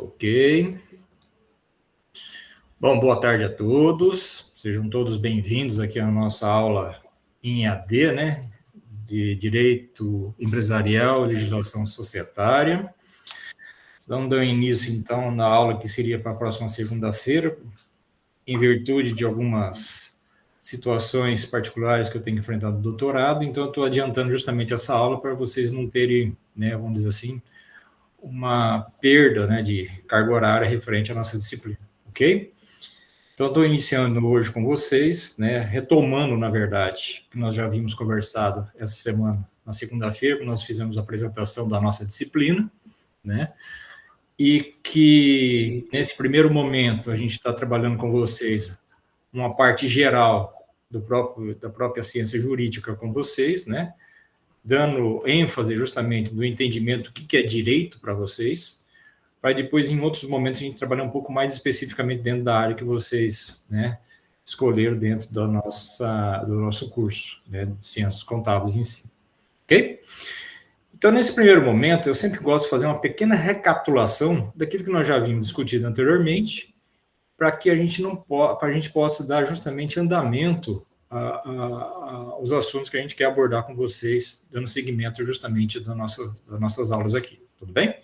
Ok. Bom, boa tarde a todos. Sejam todos bem-vindos aqui à nossa aula em EAD, né? De Direito Empresarial e Legislação Societária. Vamos dar início, então, na aula que seria para a próxima segunda-feira, em virtude de algumas situações particulares que eu tenho enfrentado no doutorado, então eu estou adiantando justamente essa aula para vocês não terem, né, vamos dizer assim, uma perda, né, de carga horária referente à nossa disciplina, ok? Então, estou iniciando hoje com vocês, né, retomando, na verdade, que nós já havíamos conversado essa semana, na segunda-feira, quando nós fizemos a apresentação da nossa disciplina, né, e que, nesse primeiro momento, a gente está trabalhando com vocês uma parte geral da própria ciência jurídica com vocês, né, dando ênfase justamente no entendimento do que é direito para vocês, para depois, em outros momentos, a gente trabalhar um pouco mais especificamente dentro da área que vocês, né, escolheram dentro do nosso curso, né, de Ciências Contábeis em si. Ok? Então, nesse primeiro momento, eu sempre gosto de fazer uma pequena recapitulação daquilo que nós já havíamos discutido anteriormente, para que a gente possa dar justamente andamento aos assuntos que a gente quer abordar com vocês, dando seguimento justamente das nossas aulas aqui. Tudo bem?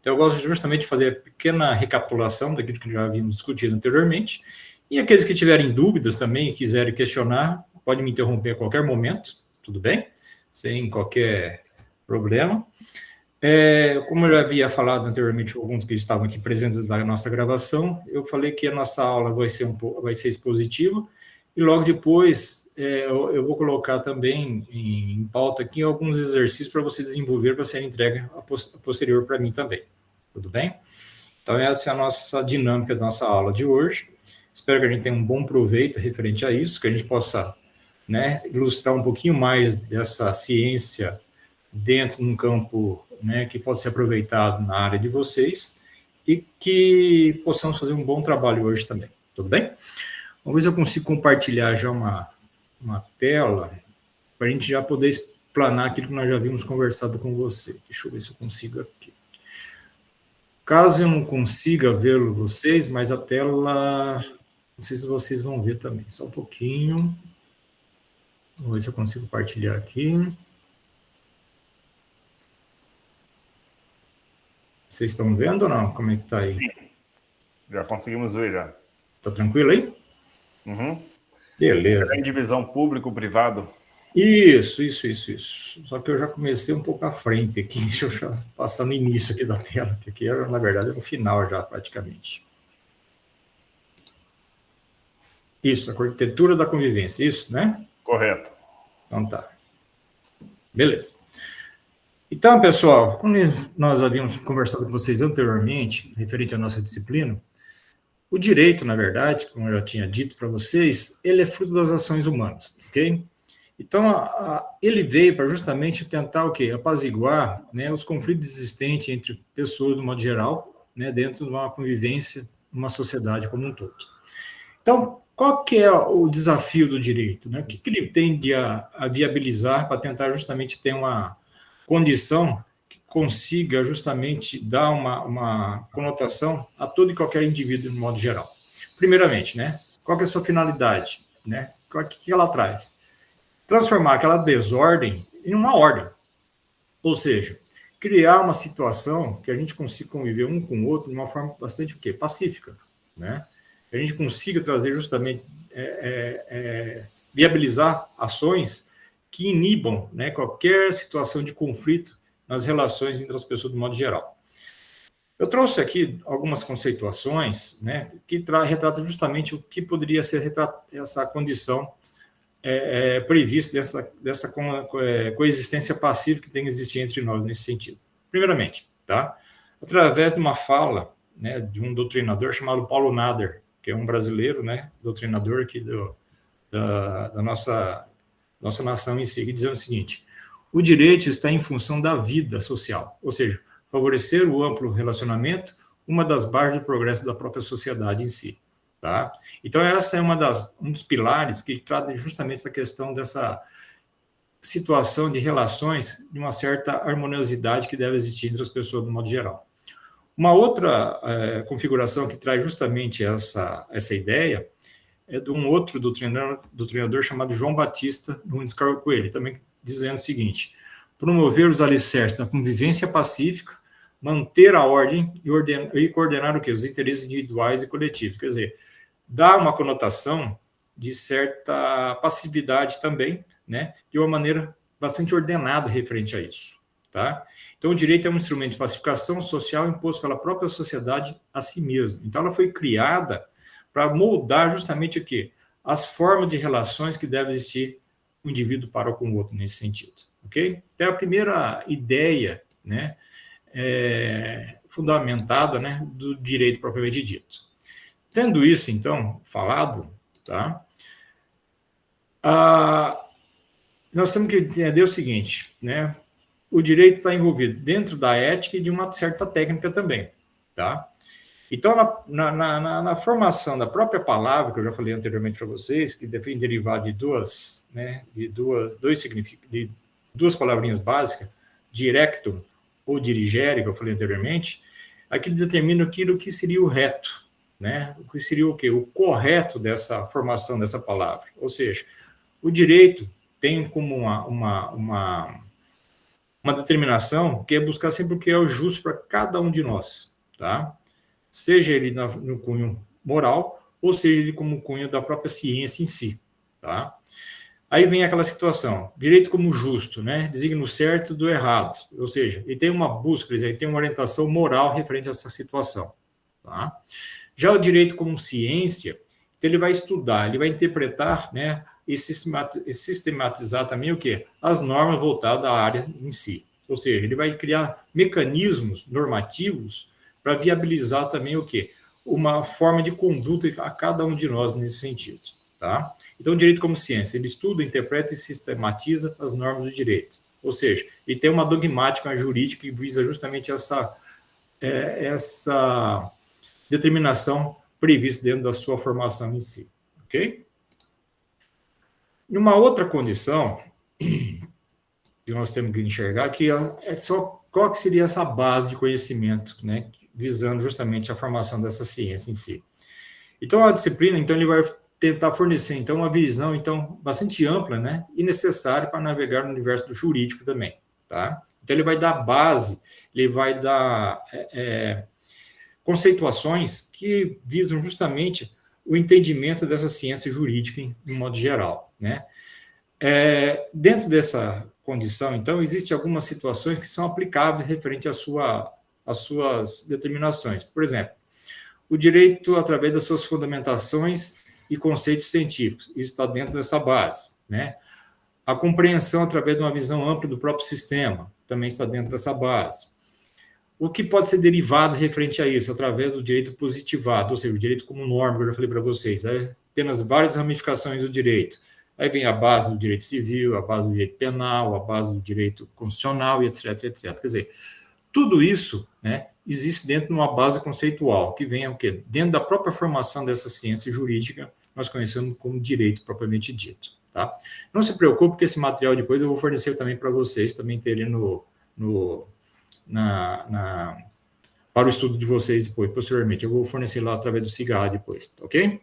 Então, eu gosto justamente de fazer a pequena recapitulação daquilo que já havíamos discutido anteriormente. E aqueles que tiverem dúvidas também e quiserem questionar, podem me interromper a qualquer momento, tudo bem? Sem qualquer problema. Como eu já havia falado anteriormente, alguns que estavam aqui presentes na nossa gravação, eu falei que a nossa aula vai ser expositiva, e logo depois eu vou colocar também em pauta aqui alguns exercícios para você desenvolver, para ser entregue a posterior para mim também. Tudo bem? Então, essa é a nossa dinâmica da nossa aula de hoje. Espero que a gente tenha um bom proveito referente a isso, que a gente possa, né, ilustrar um pouquinho mais dessa ciência dentro de um campo, né, que pode ser aproveitado na área de vocês e que possamos fazer um bom trabalho hoje também. Tudo bem? Vamos ver se eu consigo compartilhar já uma tela para a gente já poder explanar aquilo que nós já havíamos conversado com vocês. Deixa eu ver se eu consigo aqui. Caso eu não consiga ver vocês, mas a tela, não sei se vocês vão ver também. Só um pouquinho. Vamos ver se eu consigo compartilhar aqui. Vocês estão vendo ou não? Como é que está aí? Sim. Já conseguimos ver, já. Tá tranquilo aí? Uhum. Beleza. Em divisão público-privado. Isso. Só que eu já comecei um pouco à frente aqui. Deixa eu já passar no início aqui da tela, que aqui, na verdade, é no final já, praticamente. Isso, a arquitetura da convivência, isso, né? Correto. Então tá. Beleza. Então, pessoal, como nós havíamos conversado com vocês anteriormente, referente à nossa disciplina, o direito, na verdade, como eu já tinha dito para vocês, ele é fruto das ações humanas, ok? Então, ele veio para justamente tentar o quê? Apaziguar, né, os conflitos existentes entre pessoas, de modo geral, né, dentro de uma convivência, uma sociedade como um todo. Então, qual que é o desafio do direito, né? O que ele tende a viabilizar para tentar justamente ter uma condição que consiga justamente dar uma conotação a todo e qualquer indivíduo, de modo geral? Primeiramente, né? Qual que é a sua finalidade, né? O que ela traz? Transformar aquela desordem em uma ordem. Ou seja, criar uma situação que a gente consiga conviver um com o outro de uma forma bastante o quê? Pacífica, né? Que a gente consiga trazer justamente, viabilizar ações que inibam, né, qualquer situação de conflito nas relações entre as pessoas de modo geral. Eu trouxe aqui algumas conceituações, né, que retratam justamente o que poderia ser essa condição prevista dessa coexistência pacífica que tem que existir entre nós nesse sentido. Primeiramente, tá? Através de uma fala, né, de um doutrinador chamado Paulo Nader, que é um brasileiro, né, doutrinador aqui da nossa nação em si, dizendo o seguinte: o direito está em função da vida social, ou seja, favorecer o amplo relacionamento, uma das bases do progresso da própria sociedade em si. Tá? Então, essa é um dos pilares que trata justamente essa questão dessa situação de relações de uma certa harmoniosidade que deve existir entre as pessoas, de modo geral. Uma outra configuração que traz justamente essa ideia é de um outro doutrinador chamado João Batista Nunes Coelho, também dizendo o seguinte: promover os alicerces da convivência pacífica, manter a ordem e coordenar o quê? Os interesses individuais e coletivos. Quer dizer, dá uma conotação de certa passividade também, né, de uma maneira bastante ordenada referente a isso, tá? Então, o direito é um instrumento de pacificação social imposto pela própria sociedade a si mesma. Então, ela foi criada para moldar justamente o quê? As formas de relações que deve existir um indivíduo para com o outro nesse sentido, ok? Então, a primeira ideia, né, fundamentada, né, do direito propriamente dito. Tendo isso, então, falado, tá? Nós temos que entender o seguinte, né? O direito está envolvido dentro da ética e de uma certa técnica também, tá? Então, na formação da própria palavra, que eu já falei anteriormente para vocês, que deve derivar de duas palavrinhas básicas, directum ou dirigere, que eu falei anteriormente, aquilo determina aquilo que seria o reto, né? O que seria o quê? O correto dessa formação dessa palavra. Ou seja, o direito tem como uma determinação que é buscar sempre o que é o justo para cada um de nós, tá? Seja ele no cunho moral, ou seja ele como cunho da própria ciência em si, tá? Aí vem aquela situação, direito como justo, né? Designa o certo do errado, ou seja, ele tem uma busca, ele tem uma orientação moral referente a essa situação, tá? Já o direito como ciência, então ele vai estudar, ele vai interpretar, né? E sistematizar também o quê? As normas voltadas à área em si. Ou seja, ele vai criar mecanismos normativos para viabilizar também o quê? Uma forma de conduta a cada um de nós nesse sentido, tá? Então, o direito como ciência, ele estuda, interpreta e sistematiza as normas do direito. Ou seja, ele tem uma dogmática jurídica que visa justamente essa determinação prevista dentro da sua formação em si, ok? Numa outra condição que nós temos que enxergar, que é só qual que seria essa base de conhecimento, né, visando justamente a formação dessa ciência em si. Então, a disciplina, então, ele vai tentar fornecer, então, uma visão, então, bastante ampla, né, e necessária para navegar no universo do jurídico também, tá? Então, ele vai dar base, ele vai dar conceituações que visam justamente o entendimento dessa ciência jurídica de modo geral, né? Dentro dessa condição, então, existem algumas situações que são aplicáveis referente às suas determinações. Por exemplo, o direito através das suas fundamentações e conceitos científicos, isso está dentro dessa base, né? A compreensão através de uma visão ampla do próprio sistema, também está dentro dessa base. O que pode ser derivado referente a isso, através do direito positivado, ou seja, o direito como norma, que eu já falei para vocês, tendo as várias ramificações do direito. Aí vem a base do direito civil, a base do direito penal, a base do direito constitucional, e etc, etc. Quer dizer, tudo isso, né, existe dentro de uma base conceitual, que vem o quê? Dentro da própria formação dessa ciência jurídica, nós conhecemos como direito propriamente dito, tá? Não se preocupe, porque esse material depois eu vou fornecer também para vocês, também terem para o estudo de vocês depois, posteriormente. Eu vou fornecer lá através do CIGA depois, ok?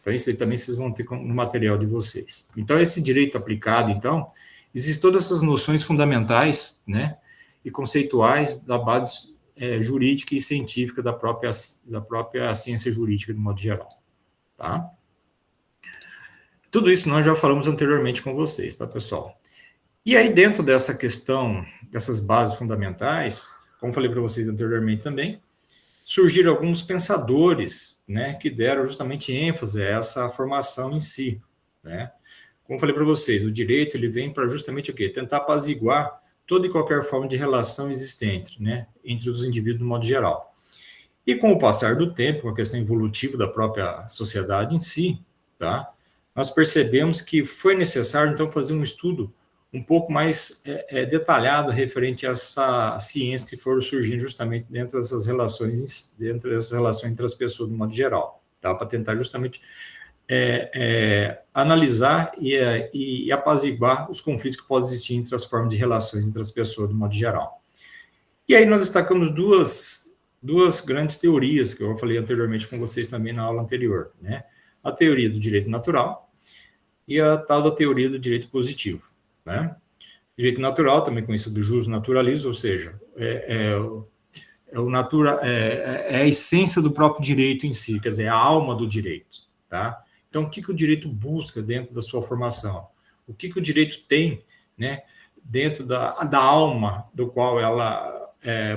Então, isso aí também vocês vão ter no material de vocês. Então, esse direito aplicado, então, existem todas essas noções fundamentais, né, e conceituais da base jurídica e científica da própria ciência jurídica, de modo geral, tá? Tudo isso nós já falamos anteriormente com vocês, tá, pessoal? E aí, dentro dessa questão, dessas bases fundamentais, como falei para vocês anteriormente também, surgiram alguns pensadores, né, que deram justamente ênfase a essa formação em si, né? Como falei para vocês, o direito ele vem para justamente o quê? Tentar apaziguar toda e qualquer forma de relação existente, né, entre os indivíduos de modo geral. E com o passar do tempo, com a questão evolutiva da própria sociedade em si, tá? Nós percebemos que foi necessário, então, fazer um estudo um pouco mais detalhado referente a essa ciência que foram surgindo justamente dentro dessas relações entre as pessoas, de modo geral, tá? Para tentar justamente analisar e apaziguar os conflitos que podem existir entre as formas de relações entre as pessoas, de modo geral. E aí nós destacamos duas duas grandes teorias que eu falei anteriormente com vocês também na aula anterior, né? A teoria do direito natural e a tal da teoria do direito positivo, né? Direito natural, também conhecido do jus naturalismo, ou seja, é a essência do próprio direito em si, quer dizer, é a alma do direito, tá? Então, o que o direito busca dentro da sua formação? O que o direito tem, né, dentro da alma do qual ela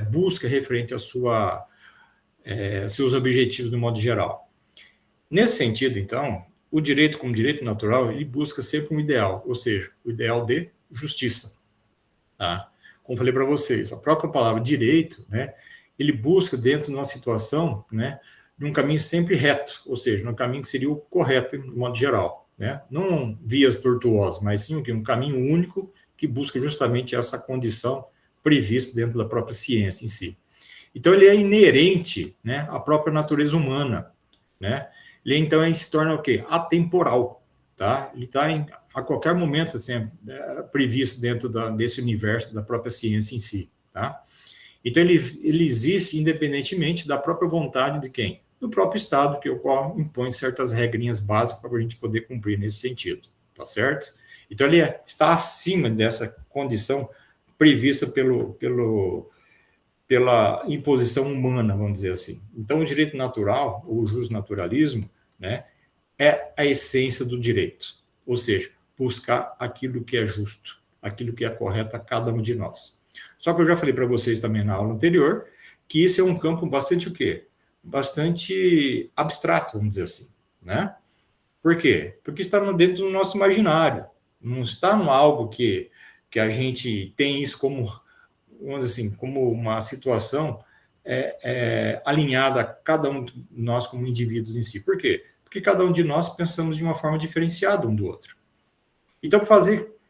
busca referente a seus objetivos de modo geral. Nesse sentido, então, o direito como direito natural, ele busca sempre um ideal, ou seja, o ideal de justiça. Tá? Como falei para vocês, a própria palavra direito, né, ele busca dentro de uma situação, né, de um caminho sempre reto, ou seja, um caminho que seria o correto, de modo geral. Né? Não vias tortuosas, mas sim um caminho único que busca justamente essa condição prevista dentro da própria ciência em si. Então, ele é inerente, né, à própria natureza humana. Né? Ele, então, se torna o quê? Atemporal. Tá? Ele está a qualquer momento assim, previsto dentro desse universo da própria ciência em si. Tá? Então, ele existe independentemente da própria vontade de quem? Do próprio Estado, que o qual impõe certas regrinhas básicas para a gente poder cumprir nesse sentido. Tá certo? Então, ele está acima dessa condição prevista pela imposição humana, vamos dizer assim. Então, o direito natural, ou o justnaturalismo, né, é a essência do direito, ou seja, buscar aquilo que é justo, aquilo que é correto a cada um de nós. Só que eu já falei para vocês também na aula anterior que isso é um campo bastante o quê? Bastante abstrato, vamos dizer assim, né? Por quê? Porque está dentro do nosso imaginário, não está no algo que a gente tem isso como, vamos dizer assim, como uma situação alinhada a cada um de nós como indivíduos em si. Por quê? Porque cada um de nós pensamos de uma forma diferenciada um do outro. Então,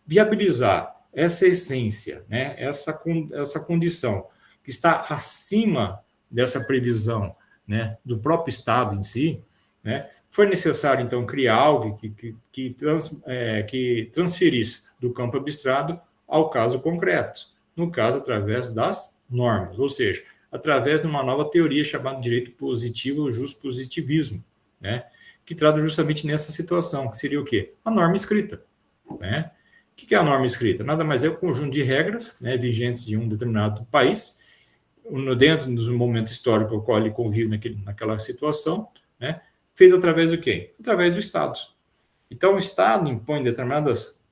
viabilizar essa essência, né, essa condição que está acima dessa previsão, né, do próprio Estado em si, né, foi necessário, então, criar algo que transferisse do campo abstrato ao caso concreto, no caso, através das normas, ou seja, através de uma nova teoria chamada direito positivo ou justpositivismo, né, que trata justamente nessa situação, que seria o quê? A norma escrita. Né? O que é a norma escrita? Nada mais é um conjunto de regras, né, vigentes de um determinado país, dentro do momento histórico ao qual ele convive naquela situação, né, feito através do quê? Através do Estado. Então, o Estado impõe determinadas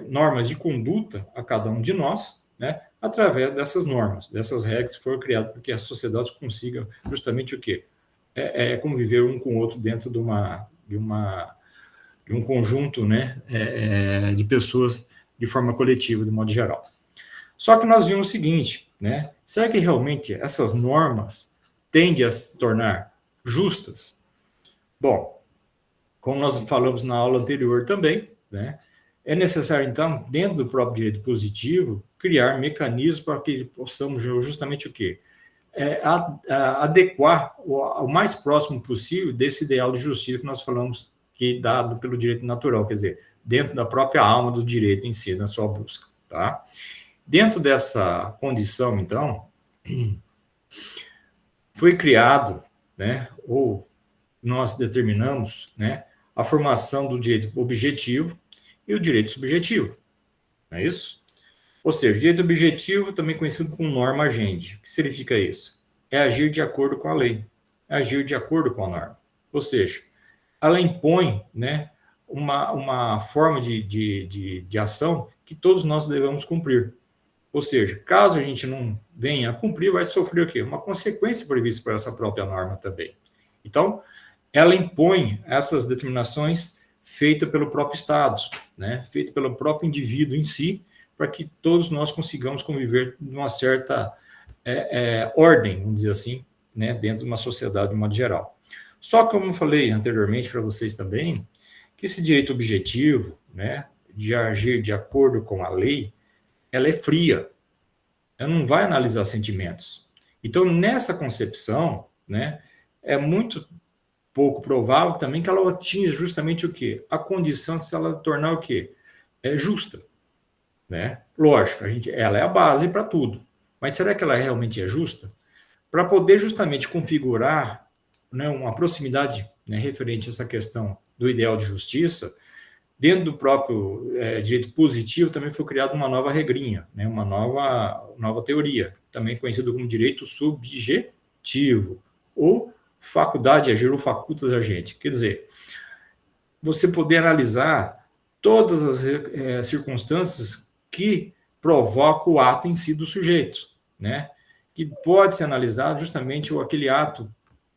normas de conduta a cada um de nós, né, através dessas normas, dessas regras que foram criadas para que a sociedade consiga justamente o quê? Conviver um com o outro dentro de um conjunto, né, de pessoas de forma coletiva, de modo geral. Só que nós vimos o seguinte, né, será que realmente essas normas tendem a se tornar justas? Bom, como nós falamos na aula anterior também, né, é necessário, então, dentro do próprio direito positivo, criar mecanismos para que possamos justamente o quê? Adequar o mais próximo possível desse ideal de justiça que nós falamos que é dado pelo direito natural, quer dizer, dentro da própria alma do direito em si, na sua busca. Tá? Dentro dessa condição, então, foi criado, né, ou nós determinamos, né, a formação do direito objetivo e o direito subjetivo. Não é isso? Ou seja, o direito objetivo, também conhecido como norma agendi. O que significa isso? É agir de acordo com a lei, é agir de acordo com a norma. Ou seja, ela impõe, né, uma forma de ação que todos nós devemos cumprir. Ou seja, caso a gente não venha a cumprir, vai sofrer o quê? Uma consequência prevista por essa própria norma também. Então, ela impõe essas determinações feitas pelo próprio Estado, né, feitas pelo próprio indivíduo em si, para que todos nós consigamos conviver numa certa ordem, vamos dizer assim, né, dentro de uma sociedade de modo geral. Só que, como eu falei anteriormente para vocês também, que esse direito objetivo, né, de agir de acordo com a lei, ela é fria, ela não vai analisar sentimentos. Então, nessa concepção, né, é muito pouco provável também que ela atinja justamente o quê? A condição de se ela tornar o quê? Justa. Né? Lógico, ela é a base para tudo. Mas será que ela realmente é justa? para poder justamente configurar, né, uma proximidade, né, referente a essa questão do ideal de justiça, dentro do próprio direito positivo também foi criada uma nova regrinha, né, uma nova teoria, também conhecida como direito subjetivo, ou faculdade de agir ou facultas agente. Quer dizer, você poder analisar todas as circunstâncias que provocam o ato em si do sujeito, né? Que pode ser analisado justamente aquele ato,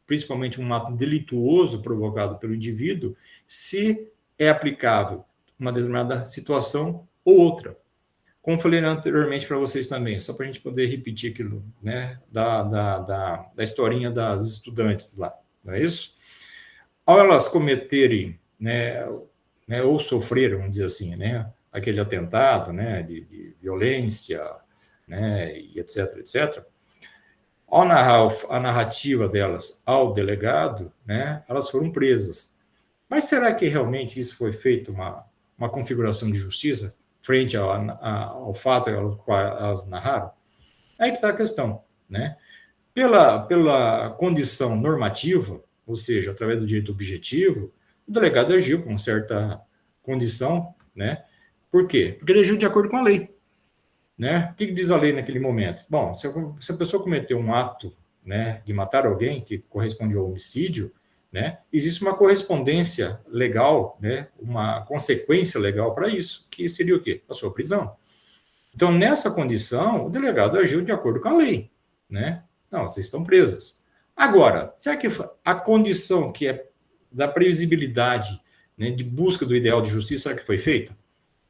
principalmente um ato delituoso provocado pelo indivíduo, se é aplicável uma determinada situação ou outra. Como falei anteriormente para vocês também, só para a gente poder repetir aquilo, né, da historinha das estudantes lá, não é isso? Ao elas cometerem, né, ou sofreram, vamos dizer assim, né, aquele atentado, né, de violência, né, e etc, etc. Ao narrar a narrativa delas ao delegado, né, elas foram presas. Mas será que realmente isso foi feito uma configuração de justiça frente ao fato ao qual elas narraram? Aí que está a questão, né? Pela condição normativa, ou seja, através do direito objetivo, o delegado agiu com certa condição, né? Por quê? Porque ele agiu de acordo com a lei, né? O que diz a lei naquele momento? Bom, se a pessoa cometeu um ato, né, de matar alguém, que corresponde ao homicídio, né, existe uma correspondência legal, né, uma consequência legal para isso, que seria o quê? A sua prisão. Então, nessa condição, o delegado agiu de acordo com a lei, né? Não, vocês estão presos. Agora, será que a condição que é da previsibilidade, né, de busca do ideal de justiça, será que foi feita?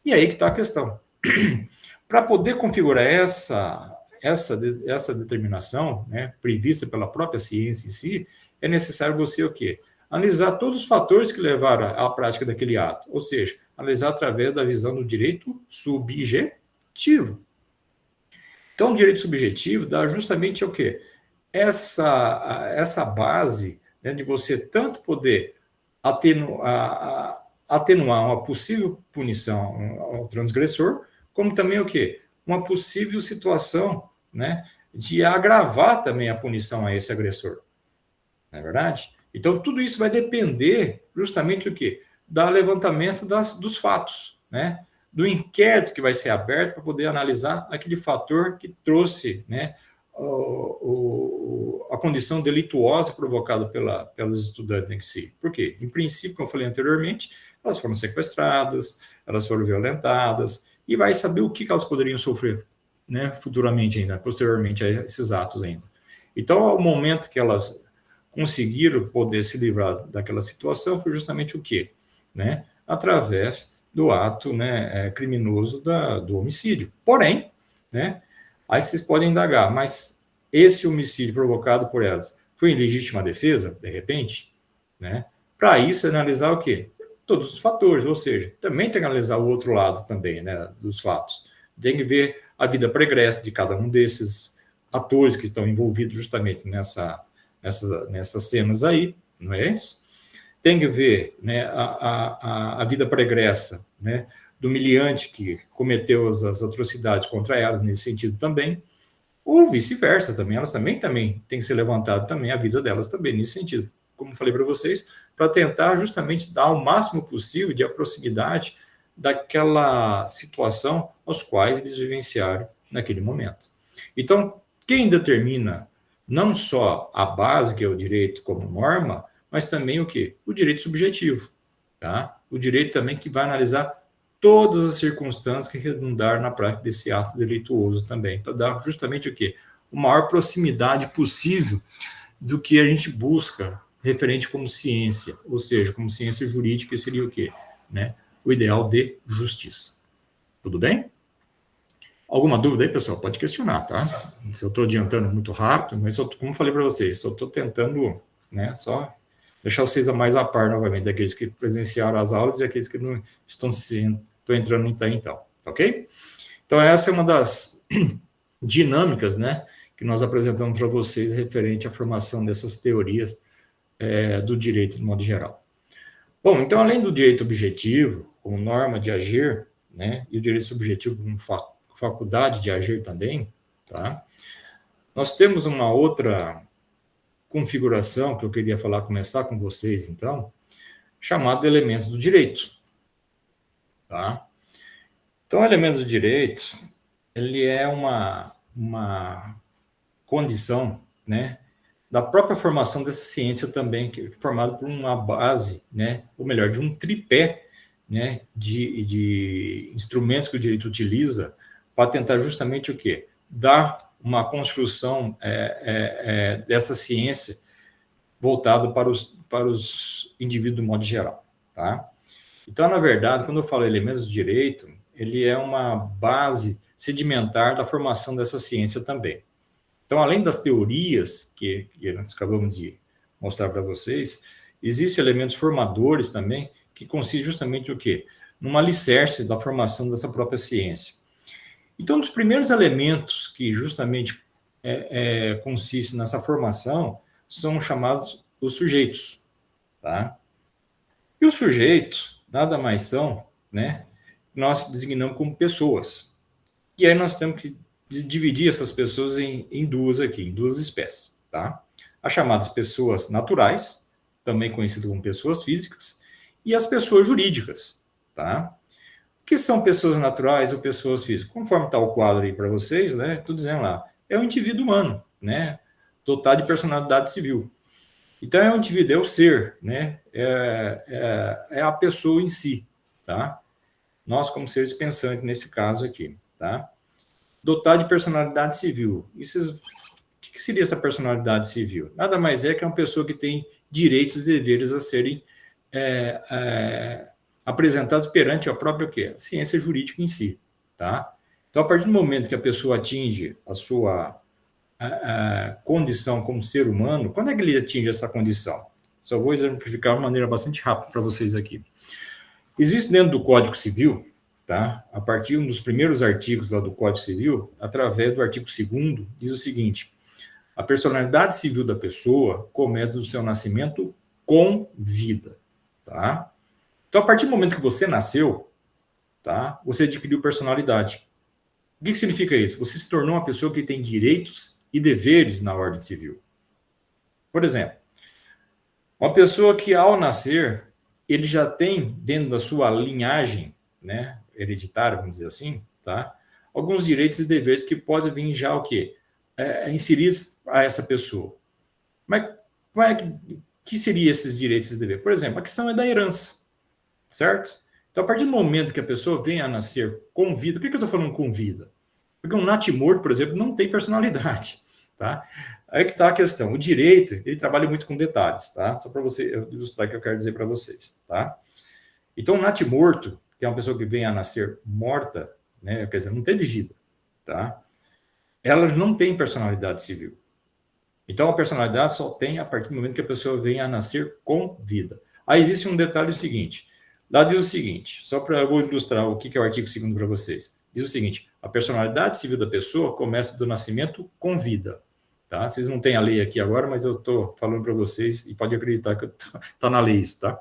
E aí que está a questão. Para poder configurar essa determinação, né, prevista pela própria ciência em si, é necessário você o quê? Analisar todos os fatores que levaram à prática daquele ato, ou seja, analisar através da visão do direito subjetivo. Então, o direito subjetivo dá justamente o quê? Essa base, né, de você tanto poder atenuar uma possível punição ao transgressor, como também o quê? Uma possível situação, né, de agravar também a punição a esse agressor. Não é verdade? Então, tudo isso vai depender justamente do quê? Do levantamento dos fatos, né? Do inquérito que vai ser aberto para poder analisar aquele fator que trouxe, né, a condição delituosa provocada pelos estudantes em si. Por quê? Em princípio, como eu falei anteriormente, elas foram sequestradas, elas foram violentadas, e vai saber o que elas poderiam sofrer, né, futuramente ainda, posteriormente a esses atos ainda. Então, ao momento que elas conseguiram poder se livrar daquela situação, foi justamente o quê? Né? Através do ato, né, criminoso do homicídio. Porém, né, aí vocês podem indagar, mas esse homicídio provocado por elas foi em legítima defesa, de repente? Né? Para isso, analisar o quê? Todos os fatores, ou seja, também tem que analisar o outro lado também, né, dos fatos. Tem que ver a vida pregressa de cada um desses atores que estão envolvidos justamente nessas cenas aí, não é isso? Tem que ver, né, a vida pregressa, né, do miliante que cometeu as atrocidades contra elas, nesse sentido também, ou vice-versa também, elas também tem que ser levantado também a vida delas também, nesse sentido, como falei para vocês, para tentar justamente dar o máximo possível de proximidade daquela situação aos quais eles vivenciaram naquele momento. Então, quem determina não só a base, que é o direito como norma, mas também o quê? O direito subjetivo, tá? O direito também que vai analisar todas as circunstâncias que redundaram na prática desse ato delituoso também, para dar justamente o quê? A maior proximidade possível do que a gente busca referente como ciência, ou seja, como ciência jurídica, seria o quê? Né? O ideal de justiça. Tudo bem? Alguma dúvida aí, pessoal? Pode questionar, tá? Se eu estou adiantando muito rápido, mas como falei para vocês, só estou tentando, né, só deixar vocês a mais a par novamente, daqueles que presenciaram as aulas e aqueles que não estão entrando então, ok? Então, essa é uma das dinâmicas, né, que nós apresentamos para vocês referente à formação dessas teorias do direito de modo geral. Bom, então, além do direito objetivo, como norma de agir, né, e o direito subjetivo como faculdade de agir também, tá? Nós temos uma outra configuração que eu queria começar com vocês, então, chamado elementos do direito. Tá? Então, elementos do direito, ele é uma condição, né, da própria formação dessa ciência também, que é formada por uma base, né, ou melhor, de um tripé, né, de instrumentos que o direito utiliza para tentar justamente o quê? Dar uma construção dessa ciência voltado para os indivíduos do modo geral. Tá? Então, na verdade, quando eu falo elementos do direito, ele é uma base sedimentar da formação dessa ciência também. Então, além das teorias que nós acabamos de mostrar para vocês, existem elementos formadores também, que consistem justamente o quê? Numa alicerce da formação dessa própria ciência. Então, um dos primeiros elementos que justamente consiste nessa formação são chamados os sujeitos. Tá? E os sujeitos nada mais são, né? Nós designamos como pessoas. E aí nós temos que dividir essas pessoas em duas espécies, tá? As chamadas pessoas naturais, também conhecidas como pessoas físicas, e as pessoas jurídicas, tá? O que são pessoas naturais ou pessoas físicas? Conforme está o quadro aí para vocês, né? Estou dizendo lá, é um indivíduo humano, né? Dotado de personalidade civil. Então, é um indivíduo, é o ser, né? É a pessoa em si, tá? Nós, como seres pensantes, nesse caso aqui, tá? Dotado de personalidade civil. O que seria essa personalidade civil? Nada mais é que uma pessoa que tem direitos e deveres a serem apresentados perante a própria a ciência jurídica em si, tá? Então, a partir do momento que a pessoa atinge a sua condição como ser humano, quando é que ele atinge essa condição? Só vou exemplificar de uma maneira bastante rápida para vocês aqui. Existe dentro do Código Civil, tá? A partir de um dos primeiros artigos lá do Código Civil, através do artigo 2º, diz o seguinte: a personalidade civil da pessoa começa do seu nascimento com vida, tá? Então, a partir do momento que você nasceu, tá? Você adquiriu personalidade. O que significa isso? Você se tornou uma pessoa que tem direitos e deveres na ordem civil. Por exemplo, uma pessoa que ao nascer, ele já tem dentro da sua linhagem, né, hereditária, vamos dizer assim, tá, alguns direitos e deveres que podem vir já o quê? Inseridos a essa pessoa. Mas que seriam esses direitos e deveres? Por exemplo, a questão é da herança, certo? Então, a partir do momento que a pessoa vem a nascer com vida, por que eu estou falando com vida? Porque um natimorto, por exemplo, não tem personalidade, tá? Aí que está a questão. O direito, ele trabalha muito com detalhes, tá? Só para você ilustrar o que eu quero dizer para vocês, tá? Então, um natimorto, que é uma pessoa que vem a nascer morta, né? Quer dizer, não teve vida, tá? Ela não tem personalidade civil. Então, a personalidade só tem a partir do momento que a pessoa vem a nascer com vida. Aí existe um detalhe seguinte. Lá diz o seguinte, só para eu vou ilustrar o que é o artigo 2º para vocês. Diz o seguinte: a personalidade civil da pessoa começa do nascimento com vida. Tá? Vocês não têm a lei aqui agora, mas eu estou falando para vocês e pode acreditar que está na lei isso, tá?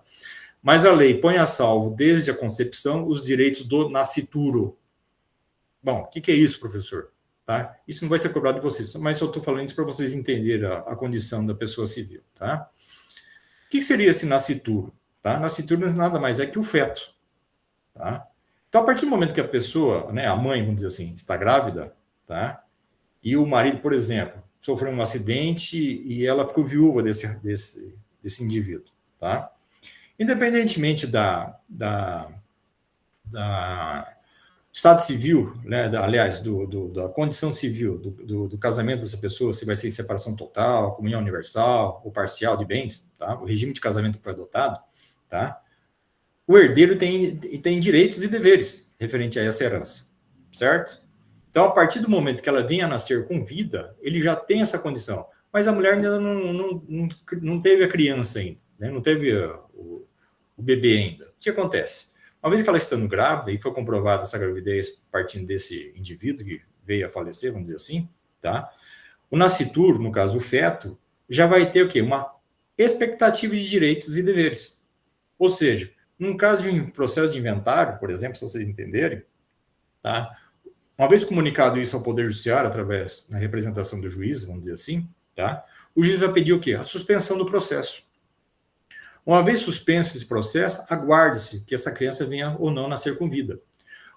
Mas a lei põe a salvo, desde a concepção, os direitos do nascituro. Bom, o que é isso, professor? Tá? Isso não vai ser cobrado de vocês, mas eu estou falando isso para vocês entenderem a condição da pessoa civil. Tá? O que seria esse nascituro? Tá? Nascituro nada mais é que o feto. Tá? Então, a partir do momento que a pessoa, né, a mãe, vamos dizer assim, está grávida, tá? E o marido, por exemplo, sofreu um acidente e ela ficou viúva desse indivíduo. Tá? Independentemente da estado civil, né, aliás, da condição civil do casamento dessa pessoa, se vai ser separação total, comunhão universal ou parcial de bens, tá? O regime de casamento que foi adotado, tá? O herdeiro tem direitos e deveres referente a essa herança, certo? Então, a partir do momento que ela vem a nascer com vida, ele já tem essa condição. Mas a mulher ainda não teve a criança ainda, né? Não teve o bebê ainda. O que acontece? Uma vez que ela estando grávida, e foi comprovada essa gravidez partindo desse indivíduo que veio a falecer, vamos dizer assim, tá? O nascituro, no caso o feto, já vai ter o quê? Uma expectativa de direitos e deveres. Ou seja, num caso de um processo de inventário, por exemplo, se vocês entenderem, tá? Uma vez comunicado isso ao Poder Judiciário, através da representação do juiz, vamos dizer assim, tá? O juiz vai pedir o quê? A suspensão do processo. Uma vez suspenso esse processo, aguarde-se que essa criança venha ou não nascer com vida.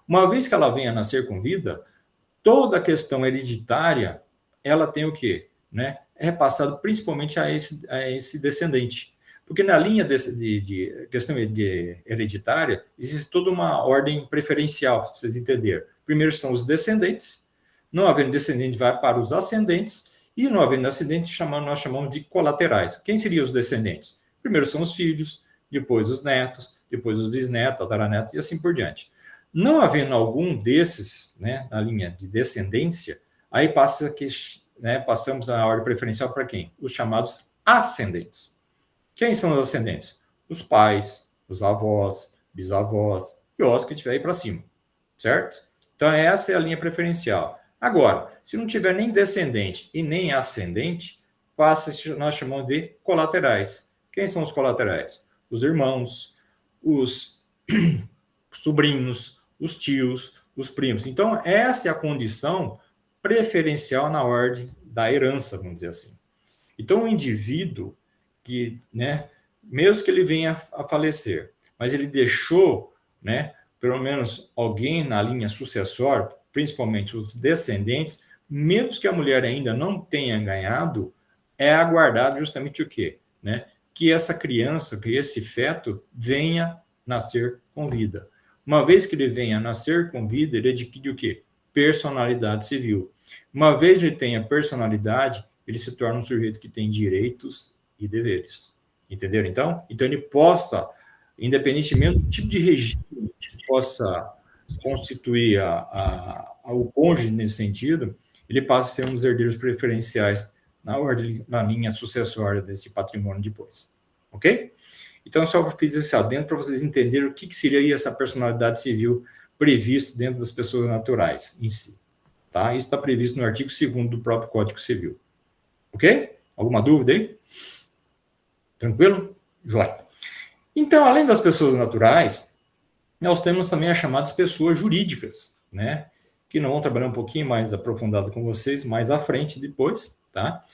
Uma vez que ela venha nascer com vida, toda a questão hereditária, ela tem o quê? Né? É repassado principalmente a esse descendente. Porque na linha de questão hereditária, existe toda uma ordem preferencial, para vocês entenderem. Primeiro são os descendentes, não havendo descendente, vai para os ascendentes, e não havendo ascendente, nós chamamos de colaterais. Quem seriam os descendentes? Primeiro são os filhos, depois os netos, depois os bisnetos, tataranetos e assim por diante. Não havendo algum desses, né, na linha de descendência, aí passa que, né, passamos a ordem preferencial para quem? Os chamados ascendentes. Quem são os ascendentes? Os pais, os avós, bisavós e os que tiver aí para cima, certo? Então essa é a linha preferencial. Agora, se não tiver nem descendente e nem ascendente, passa, nós chamamos de colaterais. Quem são os colaterais? Os irmãos, os sobrinhos, os tios, os primos. Então, essa é a condição preferencial na ordem da herança, vamos dizer assim. Então, o indivíduo que, né, mesmo que ele venha a falecer, mas ele deixou, né, pelo menos alguém na linha sucessória, principalmente os descendentes, mesmo que a mulher ainda não tenha ganhado, é aguardado justamente o quê? Né? Que essa criança, que esse feto venha nascer com vida. Uma vez que ele venha nascer com vida, ele adquire o quê? Personalidade civil. Uma vez ele tenha personalidade, ele se torna um sujeito que tem direitos e deveres. Entenderam, então? Então ele possa, independentemente do tipo de regime que possa constituir o cônjuge nesse sentido, ele passa a ser um dos herdeiros preferenciais na linha sucessória desse patrimônio depois. Ok? Então, eu só fiz esse adendo para vocês entenderem o que seria essa personalidade civil previsto dentro das pessoas naturais em si. Tá? Isso está previsto no artigo 2º do próprio Código Civil. Ok? Alguma dúvida aí? Tranquilo? Joia. Então, além das pessoas naturais, nós temos também as chamadas pessoas jurídicas, né? Que não vão trabalhar um pouquinho mais aprofundado com vocês mais à frente depois, tá?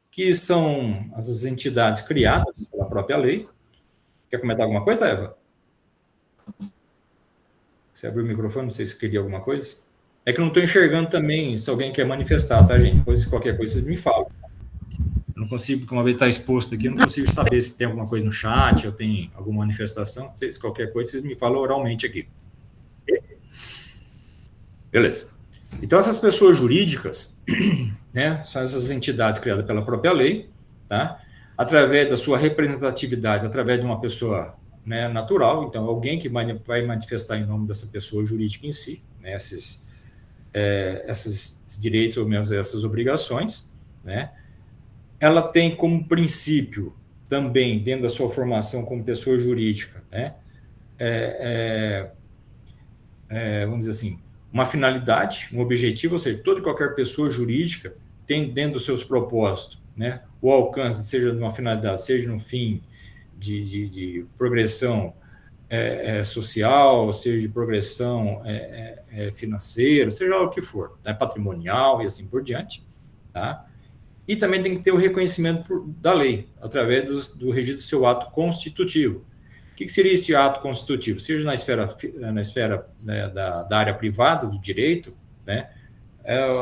Que são as entidades criadas pela própria lei. Quer comentar alguma coisa, Eva? Você abriu o microfone, não sei se queria alguma coisa. É que eu não estou enxergando também se alguém quer manifestar, tá, gente? Depois, se qualquer coisa, vocês me falam. Eu não consigo, porque uma vez está exposto aqui, eu não consigo saber se tem alguma coisa no chat, ou tem alguma manifestação. Não sei se qualquer coisa, vocês me falam oralmente aqui. Beleza. Então, essas pessoas jurídicas, né, são essas entidades criadas pela própria lei, tá? Através da sua representatividade, através de uma pessoa, né, natural, então alguém que vai manifestar em nome dessa pessoa jurídica em si, né, esses direitos ou mesmo essas obrigações, né? Ela tem como princípio também, dentro da sua formação como pessoa jurídica, né, vamos dizer assim, uma finalidade, um objetivo, ou seja, toda e qualquer pessoa jurídica tem dentro dos seus propósitos, né, o alcance, seja de uma finalidade, seja no fim de progressão social, seja de progressão financeira, seja o que for, né, patrimonial e assim por diante, tá? E também tem que ter o reconhecimento da lei, através do registro do seu ato constitutivo. O que seria esse ato constitutivo? Seja na esfera né, da área privada, do direito, né,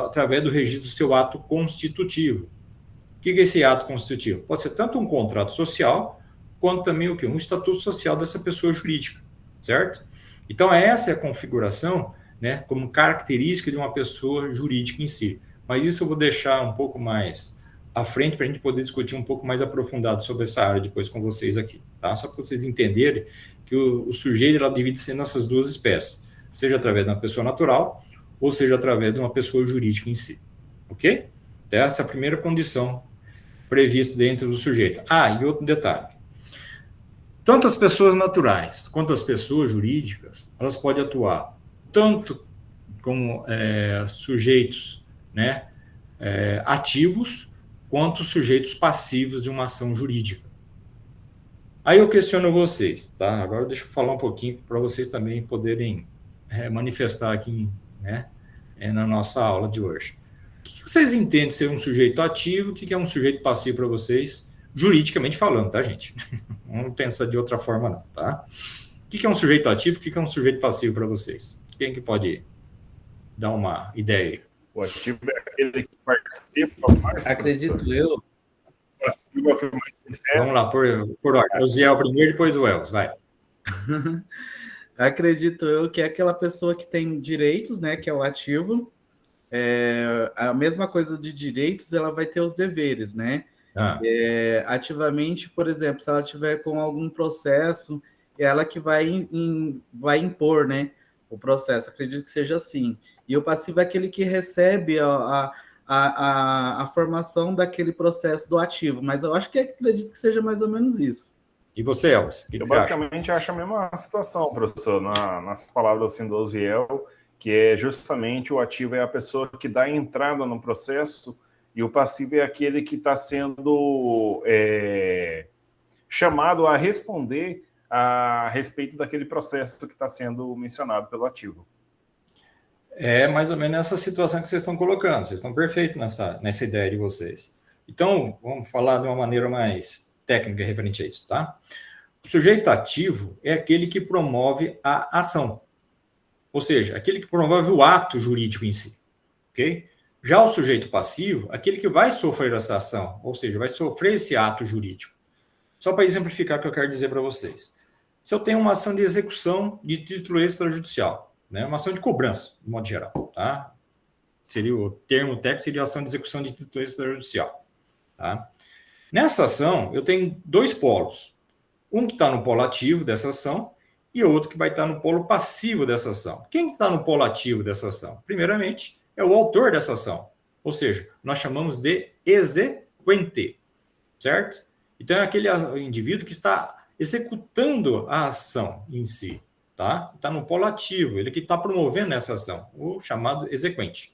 através do registro do seu ato constitutivo. O que é esse ato constitutivo? Pode ser tanto um contrato social, quanto também o quê? Um estatuto social dessa pessoa jurídica, certo? Então, essa é a configuração, né, como característica de uma pessoa jurídica em si. Mas isso eu vou deixar um pouco mais à frente para a gente poder discutir um pouco mais aprofundado sobre essa área depois com vocês aqui, tá? Só para vocês entenderem que o sujeito ela divide-se nessas duas espécies, seja através de uma pessoa natural ou seja através de uma pessoa jurídica em si, ok? Então, essa é a primeira condição prevista dentro do sujeito. E outro detalhe. Tanto as pessoas naturais quanto as pessoas jurídicas, elas podem atuar tanto como sujeitos, né, ativos, quanto sujeitos passivos de uma ação jurídica. Aí eu questiono vocês, tá? Agora deixa eu falar um pouquinho para vocês também poderem manifestar aqui, né, na nossa aula de hoje. O que vocês entendem ser um sujeito ativo? O que é um sujeito passivo para vocês? Juridicamente falando, tá, gente? Não pensa de outra forma, não, tá? O que é um sujeito ativo? O que é um sujeito passivo para vocês? Quem que pode dar uma ideia aí? O ativo é aquele que participa mais. Acredito eu. O passivo é o que mais recebe. Vamos lá, por ordem. O Ziel primeiro, depois o Els, vai. Acredito eu que é aquela pessoa que tem direitos, né, que é o ativo. A mesma coisa de direitos, ela vai ter os deveres, né? Ativamente, por exemplo, se ela tiver com algum processo, é ela que vai impor, né, o processo. Acredito que seja assim. E o passivo é aquele que recebe a formação daquele processo do ativo. Mas eu acredito que seja mais ou menos isso. E você, Elvis? Eu basicamente acho a mesma situação, professor, nas palavras assim do Osiel, que é justamente o ativo é a pessoa que dá entrada no processo e o passivo é aquele que está sendo chamado a responder a respeito daquele processo que está sendo mencionado pelo ativo. É mais ou menos essa situação que vocês estão colocando. Vocês estão perfeitos nessa ideia de vocês. Então, vamos falar de uma maneira mais técnica referente a isso, tá? O sujeito ativo é aquele que promove a ação. Ou seja, aquele que promove o ato jurídico em si, ok? Já o sujeito passivo, aquele que vai sofrer essa ação, ou seja, vai sofrer esse ato jurídico. Só para exemplificar o que eu quero dizer para vocês. Se eu tenho uma ação de execução de título extrajudicial, né, uma ação de cobrança, de modo geral, tá? Seria o termo técnico, seria ação de execução de título extrajudicial, tá? Nessa ação, eu tenho dois polos. Um que está no polo ativo dessa ação e outro que vai estar no polo passivo dessa ação. Quem está no polo ativo dessa ação? Primeiramente, é o autor dessa ação. Ou seja, nós chamamos de exequente, certo? Então, é aquele indivíduo que está executando a ação em si, tá? Está no polo ativo, ele que está promovendo essa ação, o chamado exequente.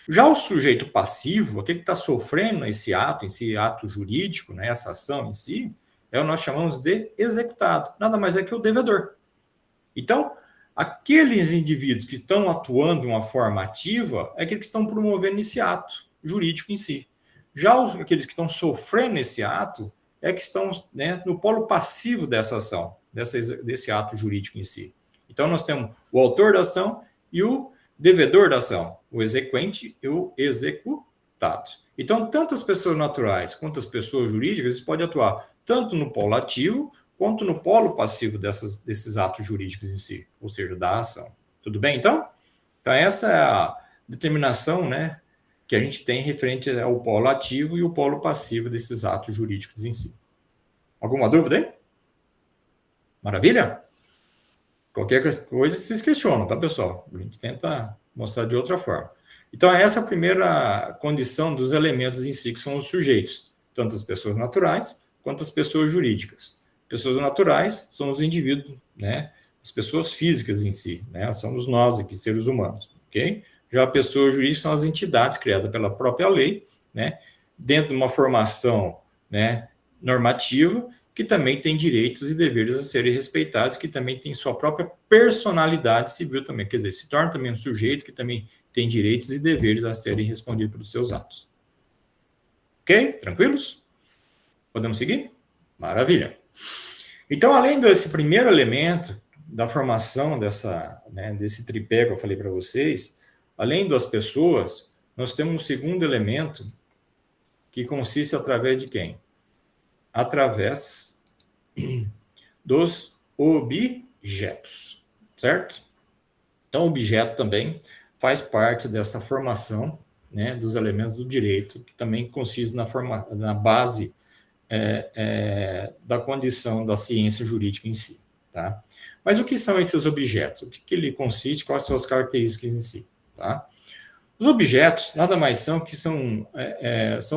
Já o sujeito passivo, aquele que está sofrendo esse ato jurídico, né, essa ação em si, é o que nós chamamos de executado. Nada mais é que o devedor. Então, aqueles indivíduos que estão atuando de uma forma ativa é aqueles que estão promovendo esse ato jurídico em si. Já aqueles que estão sofrendo esse ato é que estão, né, no polo passivo dessa ação, desse ato jurídico em si. Então, nós temos o autor da ação e o devedor da ação, o exequente e o executado. Então, tanto as pessoas naturais quanto as pessoas jurídicas podem atuar tanto no polo ativo quanto no polo passivo desses atos jurídicos em si, ou seja, da ação. Tudo bem, então? Então, essa é a determinação, né, que a gente tem referente ao polo ativo e o polo passivo desses atos jurídicos em si. Alguma dúvida aí? Maravilha? Qualquer coisa vocês questionam, tá, pessoal? A gente tenta mostrar de outra forma. Então, essa é a primeira condição dos elementos em si, que são os sujeitos, tanto as pessoas naturais quanto as pessoas jurídicas. Pessoas naturais são os indivíduos, né? As pessoas físicas em si, né? Somos nós aqui, seres humanos, ok? Já a pessoa jurídica são as entidades criadas pela própria lei, né? Dentro de uma formação, né, normativa, que também tem direitos e deveres a serem respeitados, que também tem sua própria personalidade civil também, quer dizer, se torna também um sujeito que também tem direitos e deveres a serem respondidos pelos seus atos. Ok? Tranquilos? Podemos seguir? Maravilha. Então, além desse primeiro elemento da formação desse tripé que eu falei para vocês, além das pessoas, nós temos um segundo elemento que consiste através de quem? Através dos objetos, certo? Então, o objeto também faz parte dessa formação, né, dos elementos do direito, que também consiste na base da condição da ciência jurídica em si, tá? Mas o que são esses objetos? O que ele consiste? Quais são as características em si, tá? Os objetos nada mais são que são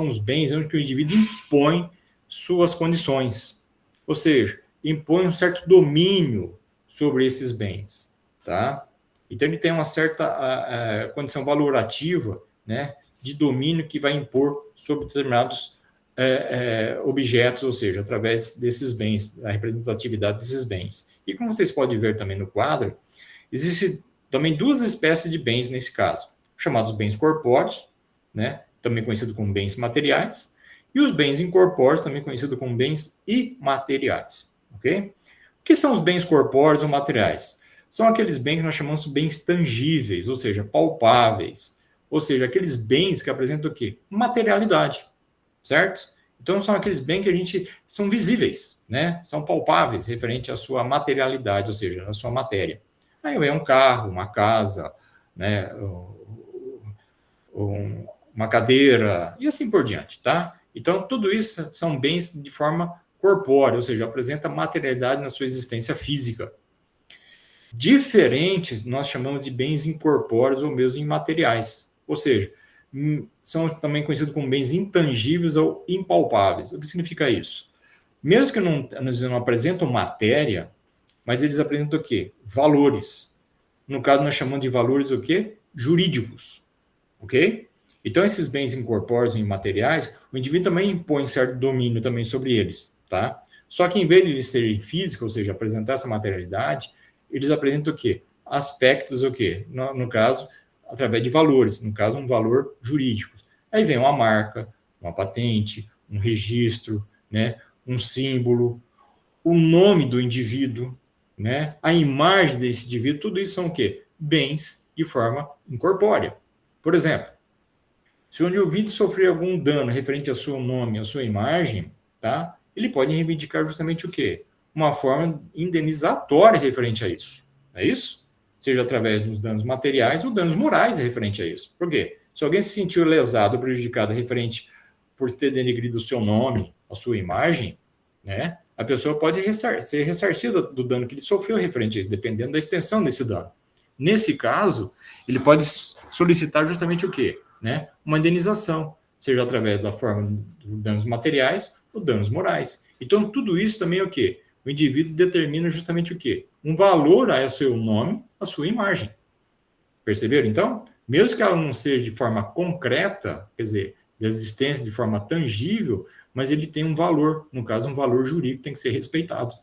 os bens onde o indivíduo impõe suas condições, ou seja, impõe um certo domínio sobre esses bens, tá? Então ele tem uma certa condição valorativa, né, de domínio que vai impor sobre determinados objetos, ou seja, através desses bens, da representatividade desses bens. E como vocês podem ver também no quadro, existem também duas espécies de bens nesse caso. chamados bens corpóreos, né? Também conhecido como bens materiais, e os bens incorpóreos, também conhecido como bens imateriais, ok? O que são os bens corpóreos ou materiais? São aqueles bens que nós chamamos de bens tangíveis, ou seja, palpáveis, ou seja, aqueles bens que apresentam o quê? Materialidade, certo? Então, são aqueles bens que a gente são visíveis, né? São palpáveis, referente à sua materialidade, ou seja, à sua matéria. Aí é um carro, uma casa, né? Uma cadeira, e assim por diante, tá? Então, tudo isso são bens de forma corpórea, ou seja, apresenta materialidade na sua existência física. Diferentes, nós chamamos de bens incorpóreos ou mesmo imateriais, ou seja, são também conhecidos como bens intangíveis ou impalpáveis. O que significa isso? Mesmo que não apresentam matéria, mas eles apresentam o quê? Valores. No caso, nós chamamos de valores o quê? Jurídicos, ok? Então, esses bens incorpóreos e imateriais, o indivíduo também impõe certo domínio também sobre eles, tá? Só que em vez de eles serem físicos, ou seja, apresentar essa materialidade, eles apresentam o quê? Aspectos o quê? No caso, através de valores, no caso, um valor jurídico. Aí vem uma marca, uma patente, um registro, né? Um símbolo, o nome do indivíduo, né? A imagem desse indivíduo, tudo isso são o quê? Bens de forma incorpórea. Por exemplo, se o indivíduo sofrer algum dano referente ao seu nome, à sua imagem, tá? Ele pode reivindicar justamente o quê? Uma forma indenizatória referente a isso. É isso? Seja através dos danos materiais ou danos morais referente a isso. Por quê? Se alguém se sentiu lesado ou prejudicado referente por ter denegrido o seu nome, a sua imagem, né? A pessoa pode ser ressarcida do dano que ele sofreu referente a isso, dependendo da extensão desse dano. Nesse caso, ele pode solicitar justamente o quê? Né? Uma indenização, seja através da forma de danos materiais ou danos morais. Então, tudo isso também é o quê? O indivíduo determina justamente o quê? Um valor a seu nome, a sua imagem. Perceberam, então? Mesmo que ela não seja de forma concreta, quer dizer, de existência de forma tangível, mas ele tem um valor, no caso, um valor jurídico que tem que ser respeitado.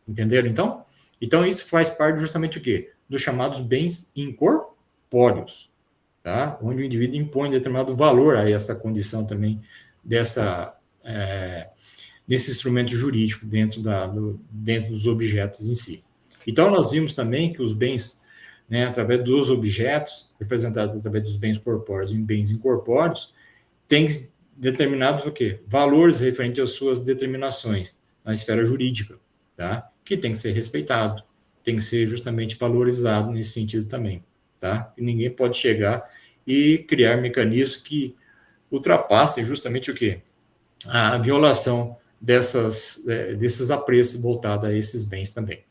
Entenderam, então? Então, isso faz parte justamente o quê? Dos chamados bens incorpóreos, tá? Onde o indivíduo impõe determinado valor a essa condição também desse instrumento jurídico dentro dos objetos em si. Então, nós vimos também que os bens, né, através dos objetos, representados através dos bens corpóreos e bens incorpóreos, tem determinados o quê? Valores referentes às suas determinações na esfera jurídica, tá? Que tem que ser respeitado, tem que ser justamente valorizado nesse sentido também, tá? E ninguém pode chegar e criar mecanismos que ultrapassem justamente o quê? A violação desses apreços voltados a esses bens também.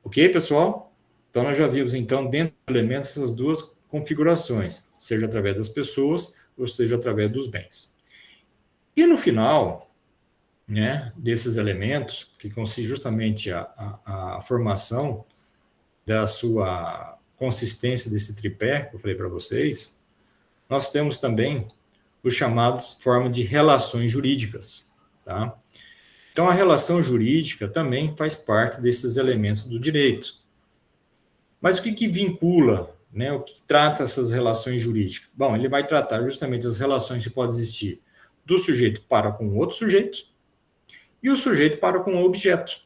Ok, pessoal? Então, nós já vimos, então, dentro dos elementos, essas duas configurações, seja através das pessoas ou seja através dos bens. E no final, né, desses elementos, que consiste justamente a formação da sua consistência desse tripé, que eu falei para vocês, nós temos também os chamados formas de relações jurídicas, tá? Então, a relação jurídica também faz parte desses elementos do direito. Mas o que vincula, né, o que trata essas relações jurídicas? Bom, ele vai tratar justamente as relações que podem existir do sujeito para com outro sujeito e o sujeito para com o objeto.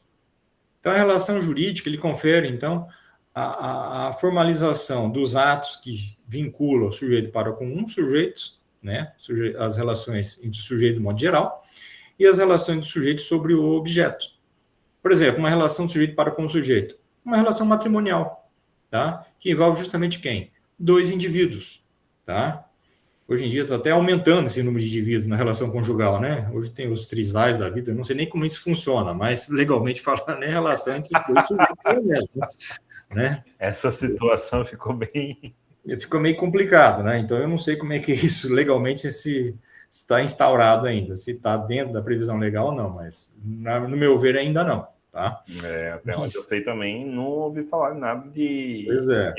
Então, a relação jurídica, ele confere, então, a formalização dos atos que vinculam o sujeito para com um sujeito, né, as relações entre o sujeito de modo geral, e as relações do sujeito sobre o objeto. Por exemplo, uma relação do sujeito para com o sujeito, uma relação matrimonial, tá? Que envolve justamente quem? Dois indivíduos, tá? Hoje em dia está até aumentando esse número de indivíduos na relação conjugal, né? Hoje tem os trisais da vida, eu não sei nem como isso funciona, mas legalmente falando, é relação entre os dois sujeitos, né? Essa situação ficou meio complicado, né? Então eu não sei como é que isso legalmente está instaurado ainda, se está dentro da previsão legal ou não, mas no meu ver ainda não, tá? Até onde eu sei também, não ouvi falar nada de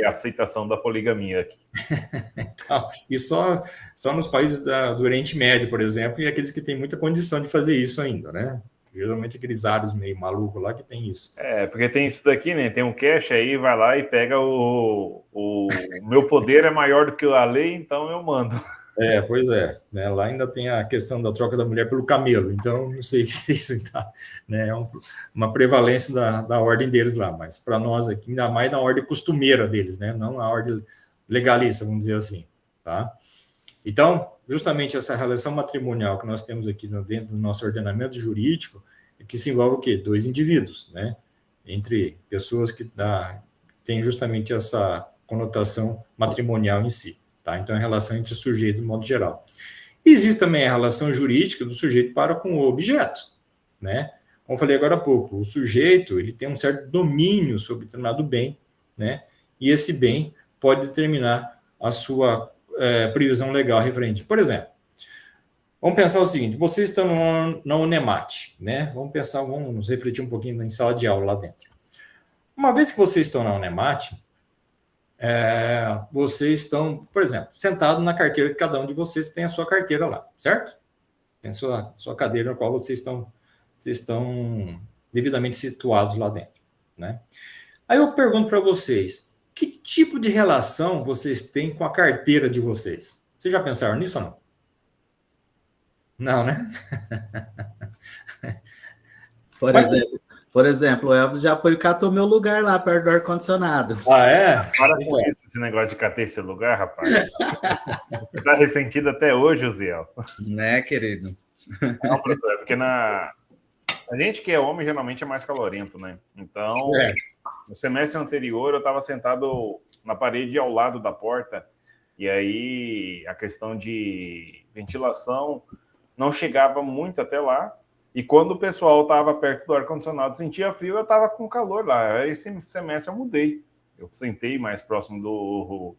aceitação da poligamia aqui. Então, e só nos países do Oriente Médio, por exemplo, e aqueles que têm muita condição de fazer isso ainda, né? Geralmente aqueles aros meio malucos lá que tem isso. Porque tem isso daqui, né? Tem um cache aí, vai lá e pega o meu poder é maior do que a lei, então eu mando. Pois é, né? Lá ainda tem a questão da troca da mulher pelo camelo, então não sei se isso tá, né? É uma prevalência da ordem deles lá, mas para nós aqui, ainda mais na ordem costumeira deles, né? Não na ordem legalista, vamos dizer assim, tá? Então, justamente essa relação matrimonial que nós temos aqui dentro do nosso ordenamento jurídico, que se envolve o quê? 2 indivíduos, né? Entre pessoas que têm justamente essa conotação matrimonial em si, tá? Então, é a relação entre sujeitos de modo geral. E existe também a relação jurídica do sujeito para com o objeto, né? Como eu falei agora há pouco, o sujeito, ele tem um certo domínio sobre determinado bem, né? E esse bem pode determinar a sua previsão legal referente. Por exemplo, vamos pensar o seguinte, vocês estão na Unemate, né? Vamos refletir um pouquinho em sala de aula lá dentro. Uma vez que vocês estão na Unemate, vocês estão, por exemplo, sentados na carteira que cada um de vocês tem a sua carteira lá, certo? Tem a sua cadeira na qual vocês estão devidamente situados lá dentro, né? Aí eu pergunto para vocês, que tipo de relação vocês têm com a carteira de vocês? Vocês já pensaram nisso ou não? Não, né? Por exemplo, o Elvis já foi e catou meu lugar lá perto do ar-condicionado. Ah, é? Para com esse negócio de catar esse lugar, rapaz. Você tá ressentido até hoje, Uziel. Né, querido? Não, professor, porque a gente que é homem geralmente é mais calorento, né? Então, no semestre anterior eu estava sentado na parede ao lado da porta e aí a questão de ventilação não chegava muito até lá. E quando o pessoal estava perto do ar-condicionado, sentia frio, eu estava com calor lá. Esse semestre eu mudei. Eu sentei mais próximo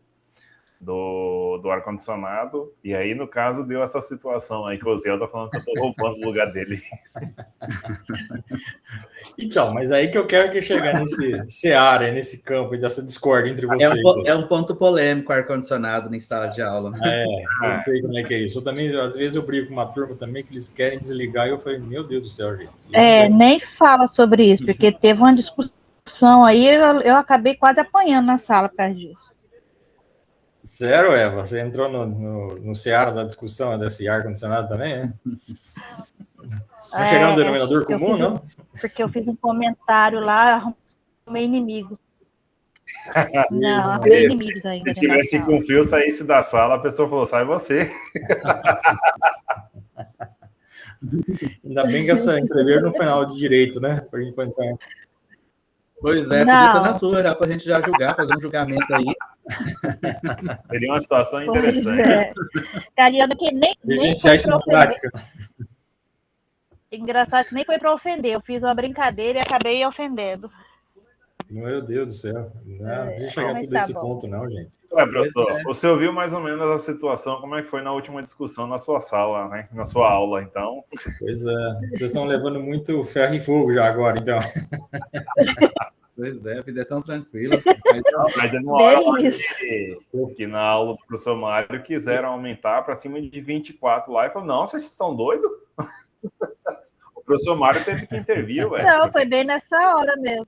do ar-condicionado, e aí, no caso, deu essa situação aí que o Zé tá falando que eu tô roubando o lugar dele. Então, mas aí que eu quero que chegar nesse seara, nesse campo, dessa discórdia entre vocês. É um ponto polêmico o ar-condicionado em sala de aula. Eu sei como é que é isso. Eu também, às vezes, eu brigo com uma turma também que eles querem desligar, e eu falei, meu Deus do céu, gente. Nem fala sobre isso, porque teve uma discussão aí, eu acabei quase apanhando na sala por causa disso. Sério, Eva? Você entrou no seara da discussão desse ar-condicionado também, né? Não chegar no denominador comum, não? Porque eu fiz um comentário lá, arrumei inimigos. Não, arrumei inimigos ainda. Se tivesse com frio, saísse da sala, a pessoa falou, sai você. Ainda bem que essa entrevista não foi na aula de direito, né? Pra gente entrar. Pois é, podia ser na sua, era pra gente já julgar, fazer um julgamento aí. Seria uma situação interessante. Cariano, que nem Vivenciar isso na prática. Engraçado que nem foi para ofender. Eu fiz uma brincadeira e acabei ofendendo. Meu Deus do céu. Não deixa chegar tudo esse ponto, não, gente. Professor, você ouviu mais ou menos a situação, como é que foi na última discussão na sua sala, né? Na sua aula, então. Pois é. Vocês estão levando muito ferro e fogo já agora, então. Pois é, a vida é tão tranquila. Mas uma hora que na aula do professor Mário quiseram aumentar para cima de 24 lá e falou, não, vocês estão doidos? O professor Mário teve que intervir, ué. Não, foi bem nessa hora mesmo.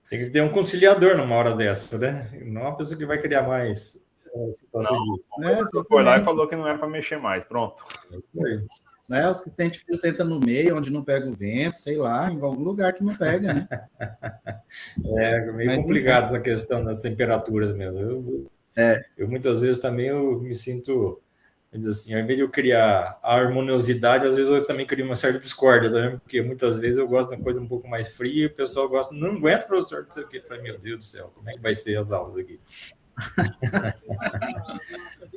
Tem que ter um conciliador numa hora dessa, né? Não uma pessoa que vai criar mais situação de... Você foi lá e falou que não era para mexer mais, pronto. É isso aí. Né? Os que sentem frio sentam no meio, onde não pega o vento, sei lá, em algum lugar que não pega, né? É meio complicado essa questão das temperaturas mesmo. Eu muitas vezes também eu me sinto, assim, ao invés de eu criar a harmoniosidade, às vezes eu também crio uma certa discórdia, também, porque muitas vezes eu gosto de uma coisa um pouco mais fria e o pessoal gosta, não aguenta, professor, não sei o quê. Eu falei, meu Deus do céu, como é que vai ser as aulas aqui?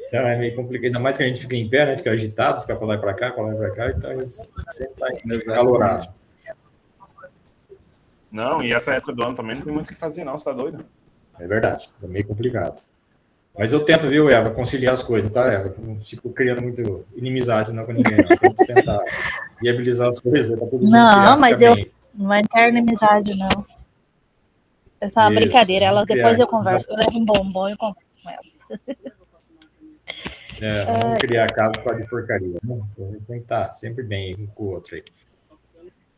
Então é meio complicado, ainda mais que a gente fica em pé, né? Fica agitado, fica para lá e para cá, então a gente sempre está calorado. Não, e essa época do ano também não tem muito o que fazer, não, você tá doido? É verdade, é meio complicado. Mas eu tento, viu, Eva, conciliar as coisas, tá, Eva? Não fico criando muito inimizade não com ninguém, não. Tento tentar viabilizar as coisas para todo mundo. Não, mas não é inimizade, não. É só uma brincadeira. Depois eu converso, eu levo um bombom e converso com elas. Vamos criar casa para de porcaria, né? Então, a gente tem que estar sempre bem um com o outro aí.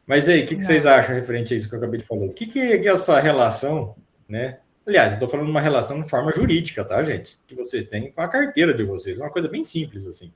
Mas aí, o que vocês acham referente a isso que eu acabei de falar? O que é essa relação, né? Aliás, eu estou falando de uma relação de forma jurídica, tá, gente? Que vocês têm com a carteira de vocês. Uma coisa bem simples, assim.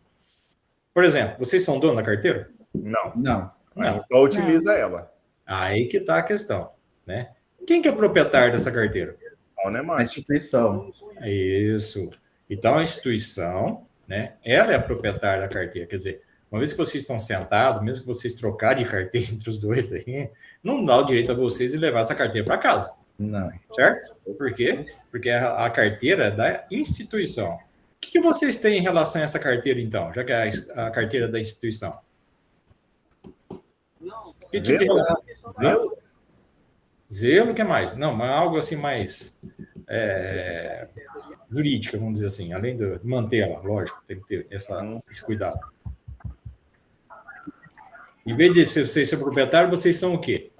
Por exemplo, vocês são dono da carteira? Não. A gente só utiliza ela. Aí que está a questão, né? Quem que é proprietário dessa carteira? A instituição. Isso. Então, a instituição, né? Ela é a proprietária da carteira. Quer dizer, uma vez que vocês estão sentados, mesmo que vocês trocarem de carteira entre os dois aí, não dá o direito a vocês de levar essa carteira para casa. Não. Certo? Por quê? Porque a carteira é da instituição. O que vocês têm em relação a essa carteira, então, já que é a carteira da instituição? Zelo? Zelo, o que mais? Não, mas algo assim mais jurídica, vamos dizer assim, além de manter ela, lógico, tem que ter esse cuidado. Em vez de vocês ser proprietário, vocês são o quê?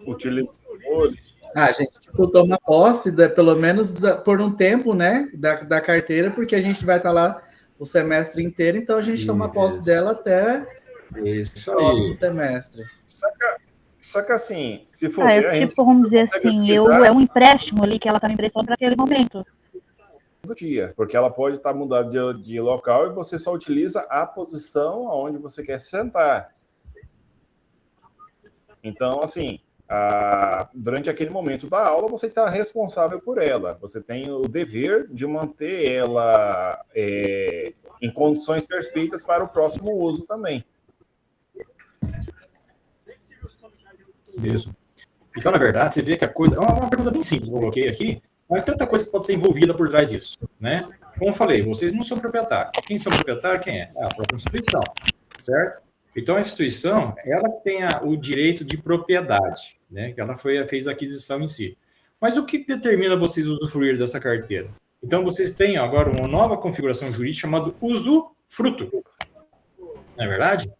Utilizadores. Gente, toma posse, pelo menos por um tempo, né, da carteira, porque a gente vai estar lá o semestre inteiro, então a gente toma posse dela até o próximo semestre. Só que assim, se for ver, vamos dizer assim, é um empréstimo ali que ela está me emprestando para aquele momento. Do dia, porque ela pode estar mudando de local e você só utiliza a posição aonde você quer sentar. Então, assim, durante aquele momento da aula, você está responsável por ela. Você tem o dever de manter ela em condições perfeitas para o próximo uso também. Isso. Então, na verdade, você vê que a coisa... É uma pergunta bem simples que eu coloquei aqui, mas tanta coisa que pode ser envolvida por trás disso, né? Como eu falei, vocês não são proprietários. Quem são proprietários? Quem é? É a própria instituição, certo? Então, a instituição, ela que tem o direito de propriedade, né? Que ela fez a aquisição em si. Mas o que determina vocês usufruir dessa carteira? Então, vocês têm agora uma nova configuração jurídica chamada usufruto. Não é verdade?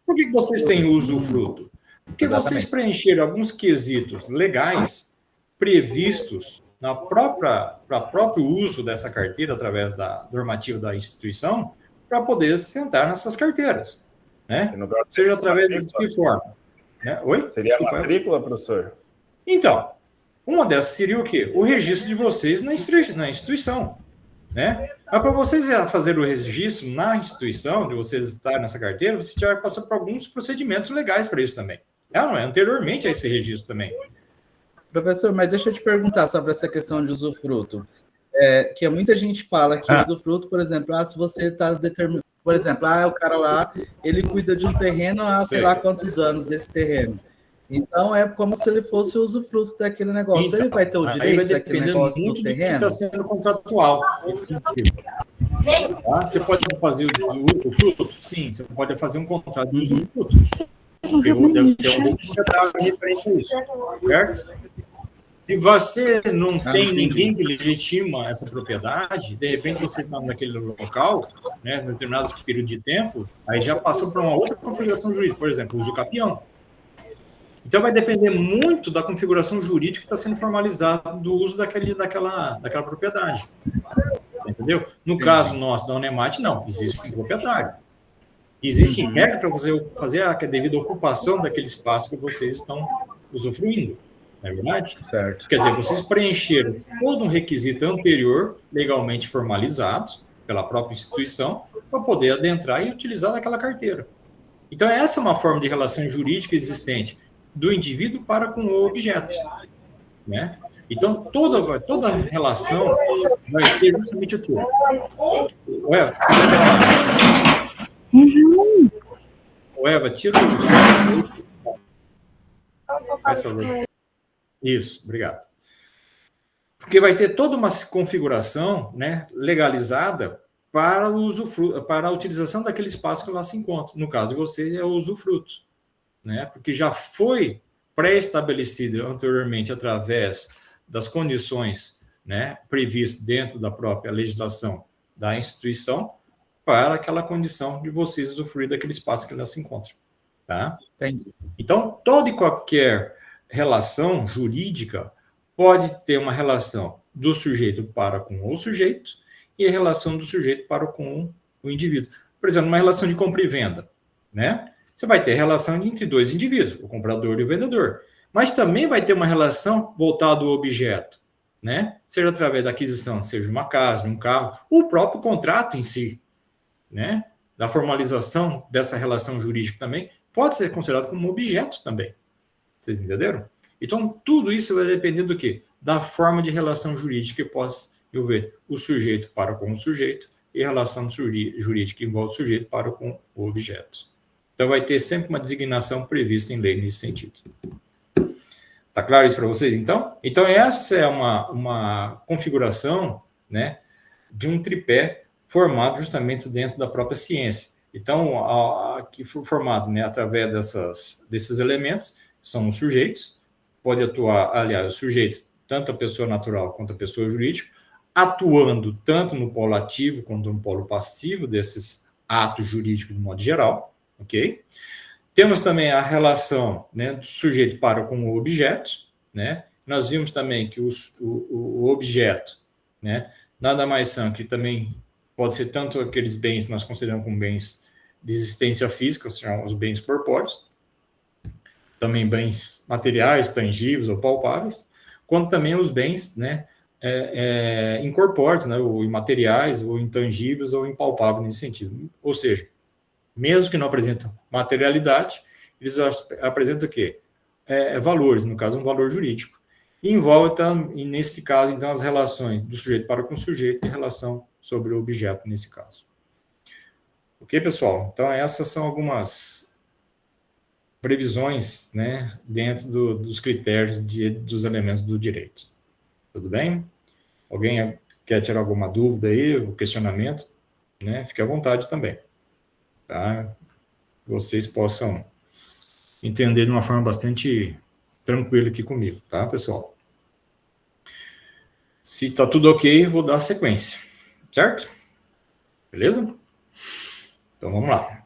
Por que vocês têm usufruto? Porque vocês preencheram alguns quesitos legais previstos para o próprio uso dessa carteira através da normativa da instituição para poder sentar nessas carteiras. Né? Seja através de que forma? Né? Oi? Seria a matrícula, professor? Então, uma dessas seria o quê? O registro de vocês na instituição. Né? Mas para vocês fazer o registro na instituição, de vocês estar nessa carteira, você já vai passar por alguns procedimentos legais para isso também. Não é anteriormente a esse registro também. Professor, mas deixa eu te perguntar sobre essa questão de usufruto. Que muita gente fala que usufruto, por exemplo, se você está determinado... Por exemplo, o cara lá, ele cuida de um terreno há sei lá quantos anos desse terreno. Então, é como se ele fosse o usufruto daquele negócio. Então, ele vai ter o direito daquele negócio do terreno? Está sendo contratual. Você pode fazer o usufruto? Sim, você pode fazer um contrato de usufruto. Eu devo ter um documentário referente a isso, certo? Se você não tem ninguém que legitima essa propriedade, de repente você está naquele local, né, em determinado período de tempo, aí já passou para uma outra configuração jurídica, por exemplo, uso capião. Então vai depender muito da configuração jurídica que está sendo formalizada do uso daquela propriedade. Entendeu? No caso nosso da Unemate, não, existe um proprietário. Existe regra para você fazer a devida ocupação daquele espaço que vocês estão usufruindo. Não é verdade? Certo. Quer dizer, vocês preencheram todo um requisito anterior, legalmente formalizado pela própria instituição, para poder adentrar e utilizar daquela carteira. Então, essa é uma forma de relação jurídica existente do indivíduo para com o objeto. Né? Então, toda relação vai ter justamente o quê? Ué, você pode dar Eva, tira o som. Faz favor. Isso, obrigado. Porque vai ter toda uma configuração, né, legalizada para a utilização daquele espaço que lá se encontra. No caso de vocês, é o usufruto. Né, porque já foi pré-estabelecido anteriormente através das condições, né, previstas dentro da própria legislação da instituição para aquela condição de vocês usufruir daquele espaço que lá se encontra. Tá? Entendi. Então, toda e qualquer relação jurídica pode ter uma relação do sujeito para com o sujeito e a relação do sujeito para com o indivíduo. Por exemplo, numa relação de compra e venda, né? Você vai ter relação entre dois indivíduos, o comprador e o vendedor. Mas também vai ter uma relação voltada ao objeto, né? Seja através da aquisição, seja de uma casa, de um carro, o próprio contrato em si, né? Da formalização dessa relação jurídica também pode ser considerado como objeto também. Vocês entenderam? Então, tudo isso vai depender do quê? Da forma de relação jurídica que possa envolver o sujeito para com o sujeito e a relação jurídica que envolve o sujeito para com o objeto. Então, vai ter sempre uma designação prevista em lei nesse sentido. Tá claro isso para vocês, então? Então, essa é uma configuração, né, de um tripé formado justamente dentro da própria ciência. Então, que foi formado, né, através desses elementos, são os sujeitos, pode atuar, aliás, o sujeito, tanto a pessoa natural quanto a pessoa jurídica, atuando tanto no polo ativo quanto no polo passivo desses atos jurídicos de modo geral, ok? Temos também a relação, né, do sujeito para com o objeto, né? Nós vimos também que o objeto, né, nada mais são que também pode ser tanto aqueles bens que nós consideramos como bens de existência física, ou seja, os bens corpóreos, também bens materiais, tangíveis ou palpáveis, quanto também os bens, né, incorpóreos, né, ou imateriais, ou intangíveis, ou impalpáveis nesse sentido. Ou seja, mesmo que não apresentam materialidade, eles apresentam o quê? Valores, no caso, um valor jurídico. E envolve, e nesse caso, então, as relações do sujeito para com o sujeito em relação sobre o objeto, nesse caso. Ok, pessoal? Então, essas são algumas previsões, né, dentro dos critérios dos elementos do direito. Tudo bem? Alguém quer tirar alguma dúvida aí, o questionamento, né? Fique à vontade também. Tá? Vocês possam entender de uma forma bastante tranquila aqui comigo, tá, pessoal? Se tá tudo ok, eu vou dar sequência, certo? Beleza? Então, vamos lá.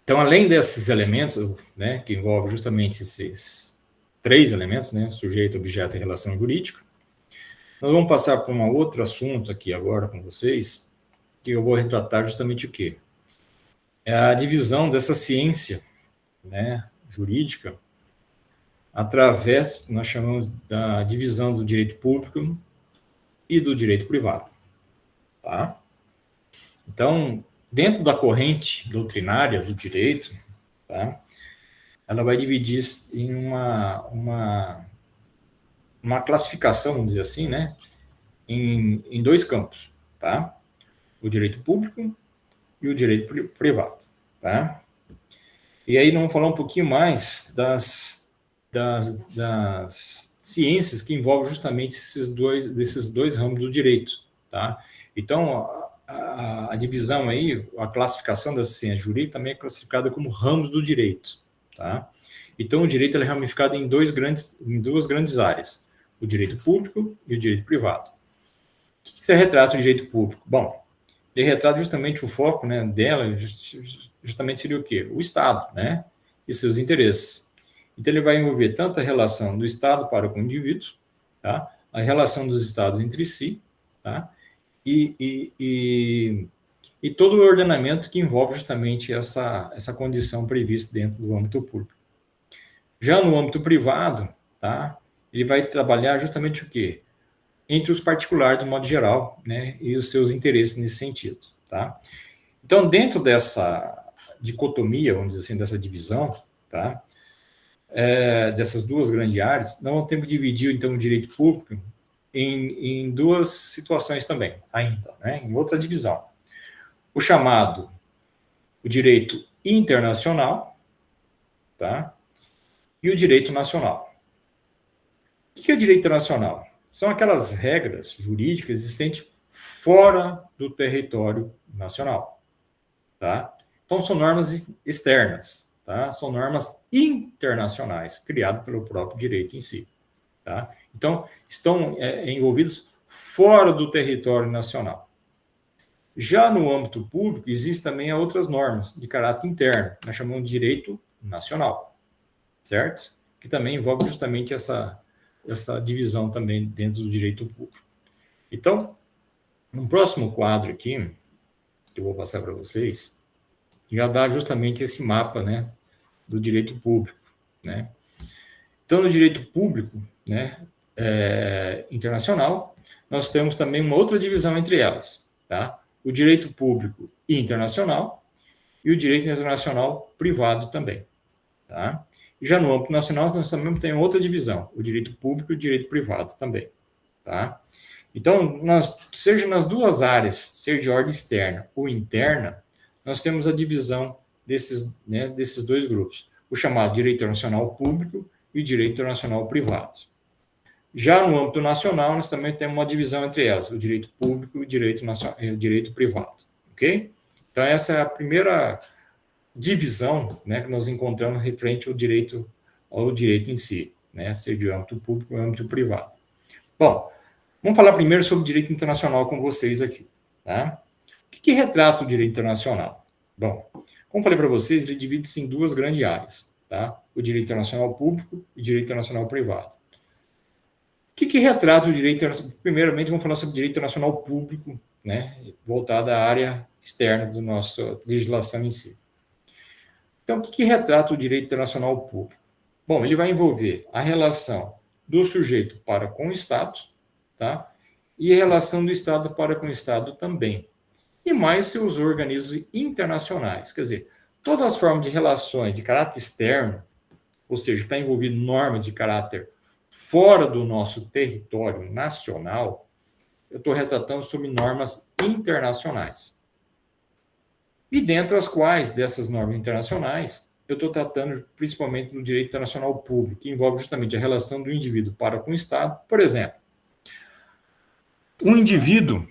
Então, além desses elementos, né, que envolvem justamente esses 3 elementos, né, sujeito, objeto e relação jurídica, nós vamos passar para um outro assunto aqui agora com vocês, que eu vou retratar justamente o quê? É a divisão dessa ciência, né, jurídica, através, nós chamamos da divisão do direito público e do direito privado. Tá? Então, dentro da corrente doutrinária do direito, tá, ela vai dividir em uma classificação, vamos dizer assim, né, em 2 campos, tá? O direito público e o direito privado, tá? E aí nós vamos falar um pouquinho mais das ciências que envolvem justamente desses dois ramos do direito, tá? Então, a divisão aí, a classificação da ciência jurídica também é classificada como ramos do direito, tá? Então, o direito é ramificado em duas grandes áreas, o direito público e o direito privado. O que você retrata o direito público? Bom, ele retrata justamente o foco, né, dela, justamente seria o quê? O Estado, né, e seus interesses. Então, ele vai envolver tanto a relação do Estado para com o indivíduo, tá, a relação dos Estados entre si, tá, e todo o ordenamento que envolve justamente essa condição prevista dentro do âmbito público. Já no âmbito privado, tá, ele vai trabalhar justamente o quê? Entre os particulares, de modo geral, né, e os seus interesses nesse sentido, tá? Então, dentro dessa dicotomia, vamos dizer assim, dessa divisão, tá, dessas 2 grandes áreas, nós vamos ter que dividir, então, o direito público em 2 situações também, ainda, né, em outra divisão. O chamado, o direito internacional, tá, e o direito nacional. O que é direito internacional? São aquelas regras jurídicas existentes fora do território nacional, tá? Então, são normas externas, tá? São normas internacionais, criadas pelo próprio direito em si, tá? Então, estão envolvidos fora do território nacional. Já no âmbito público, existem também outras normas de caráter interno, nós chamamos de direito nacional, certo? Que também envolve justamente essa divisão também dentro do direito público. Então, no próximo quadro aqui, que eu vou passar para vocês, já dá justamente esse mapa, né, do direito público, né? Então, no direito público, né, internacional, nós temos também uma outra divisão entre elas, tá? O direito público e internacional e o direito internacional privado também, tá? E já no âmbito nacional, nós também temos outra divisão, o direito público e o direito privado também, tá? Então, seja nas duas áreas, seja de ordem externa ou interna, nós temos a divisão desses dois grupos, o chamado direito internacional público e o direito internacional privado. Já no âmbito nacional, nós também temos uma divisão entre elas, o direito público e o direito privado, ok? Então, essa é a primeira divisão, né, que nós encontramos referente ao direito em si, né, seja de âmbito público ou âmbito privado. Bom, vamos falar primeiro sobre o direito internacional com vocês aqui, tá? O que retrata o direito internacional? Bom, como falei para vocês, ele divide-se em duas grandes áreas, tá? O direito internacional público e o direito internacional privado. O que retrata o direito internacional? Primeiramente, vamos falar sobre o direito internacional público, né, voltado à área externa da nossa legislação em si. Então, o que retrata o direito internacional público? Bom, ele vai envolver a relação do sujeito para com o Estado, tá? E a relação do Estado para com o Estado também. E mais seus organismos internacionais. Quer dizer, todas as formas de relações de caráter externo, ou seja, está envolvido normas de caráter fora do nosso território nacional, eu estou retratando sobre normas internacionais. E dentre as quais, dessas normas internacionais, eu estou tratando principalmente do direito internacional público, que envolve justamente a relação do indivíduo para com o Estado. Por exemplo, um indivíduo,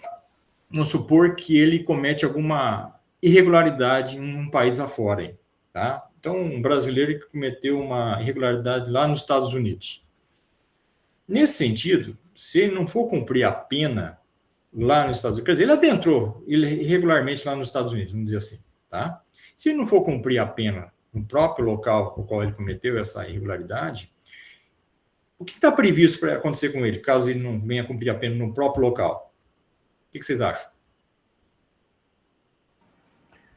vamos supor que ele comete alguma irregularidade em um país afora, tá? Então, um brasileiro que cometeu uma irregularidade lá nos Estados Unidos. Nesse sentido, se ele não for cumprir a pena lá nos Estados Unidos, quer dizer, ele adentrou irregularmente lá nos Estados Unidos, vamos dizer assim, tá? Se ele não for cumprir a pena no próprio local no qual ele cometeu essa irregularidade, o que está previsto para acontecer com ele, caso ele não venha cumprir a pena no próprio local? O que vocês acham?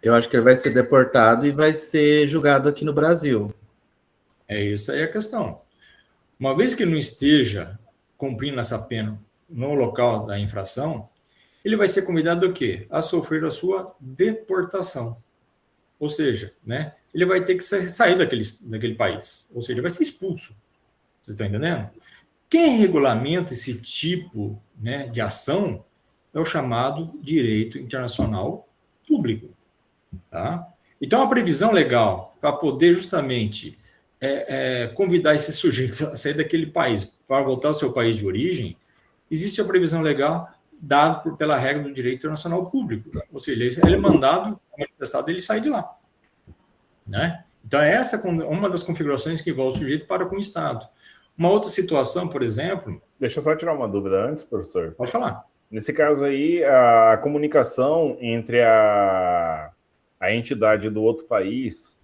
Eu acho que ele vai ser deportado e vai ser julgado aqui no Brasil. É isso aí a questão. Uma vez que ele não esteja cumprindo essa pena no local da infração, ele vai ser convidado a quê? A sofrer a sua deportação. Ou seja, né, ele vai ter que sair daquele país. Ou seja, ele vai ser expulso. Vocês estão entendendo? Quem regulamenta esse tipo, né, de ação é o chamado direito internacional público. Tá? Então, a previsão legal para poder justamente convidar esse sujeito a sair daquele país para voltar ao seu país de origem, existe a previsão legal dada pela regra do direito internacional público. Ou seja, ele é mandado, manifestado, ele sai de lá. Né? Então, essa é uma das configurações que envolve o sujeito para com o Estado. Uma outra situação, por exemplo... Deixa eu só tirar uma dúvida antes, professor. Pode falar. Nesse caso aí, a comunicação entre a entidade do outro país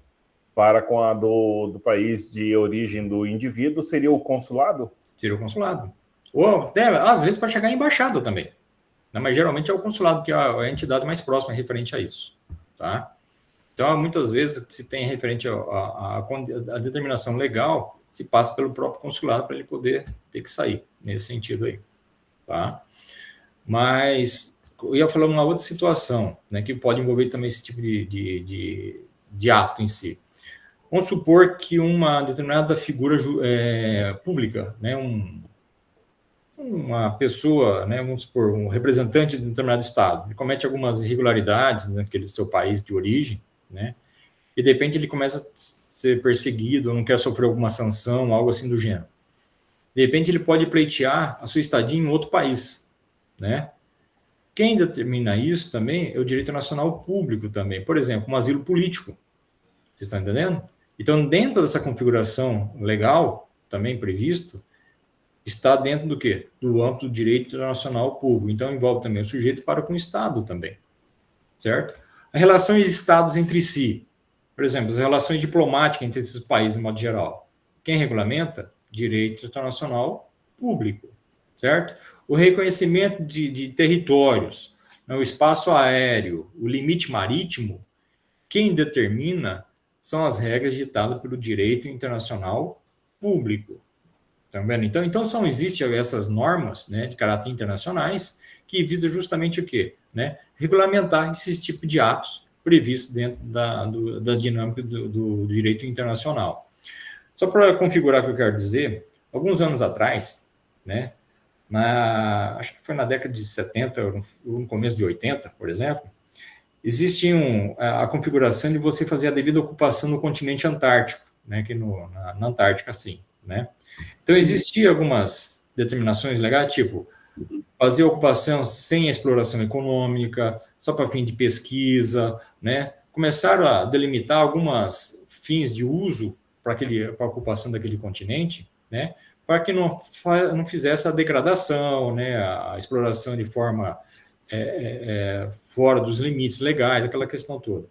para com a do país de origem do indivíduo seria o consulado? Seria o consulado. Ou até, às vezes, para chegar à embaixada também. Mas geralmente é o consulado, que é a entidade mais próxima referente a isso. Tá? Então, muitas vezes, se tem referente a determinação legal, se passa pelo próprio consulado para ele poder ter que sair, nesse sentido aí. Tá? Mas eu ia falar uma outra situação, né, que pode envolver também esse tipo de ato em si. Vamos supor que uma determinada figura pública, né, uma pessoa, né, vamos supor, um representante de um determinado estado, ele comete algumas irregularidades naquele seu país de origem, né, e de repente ele começa a ser perseguido, ou não quer sofrer alguma sanção, algo assim do gênero. De repente ele pode pleitear a sua estadia em outro país, né? Quem determina isso também é o direito nacional público também. Por exemplo, um asilo político. Vocês estão entendendo? Então, dentro dessa configuração legal, também previsto, está dentro do quê? Do âmbito do direito internacional público. Então, envolve também o sujeito para com o Estado também. Certo? As relações de Estados entre si. Por exemplo, as relações diplomáticas entre esses países, de modo geral. Quem regulamenta? Direito internacional público. Certo? O reconhecimento de territórios, o espaço aéreo, o limite marítimo, quem determina são as regras ditadas pelo direito internacional público. Tá vendo? Então existem essas normas, né, de caráter internacionais que visam justamente o quê? Né? Regulamentar esses tipos de atos previstos dentro da dinâmica do direito internacional. Só para configurar o que eu quero dizer, alguns anos atrás, né, acho que foi na década de 70, ou no começo de 80, por exemplo, existia a configuração de você fazer a devida ocupação no continente antártico, né, aqui na Antártica, assim, né? Então, existiam algumas determinações legais, tipo, fazer ocupação sem exploração econômica, só para fim de pesquisa, né? Começaram a delimitar algumas fins de uso para a ocupação daquele continente, né? Para que não fizesse a degradação, né? A exploração de forma fora dos limites legais, aquela questão toda.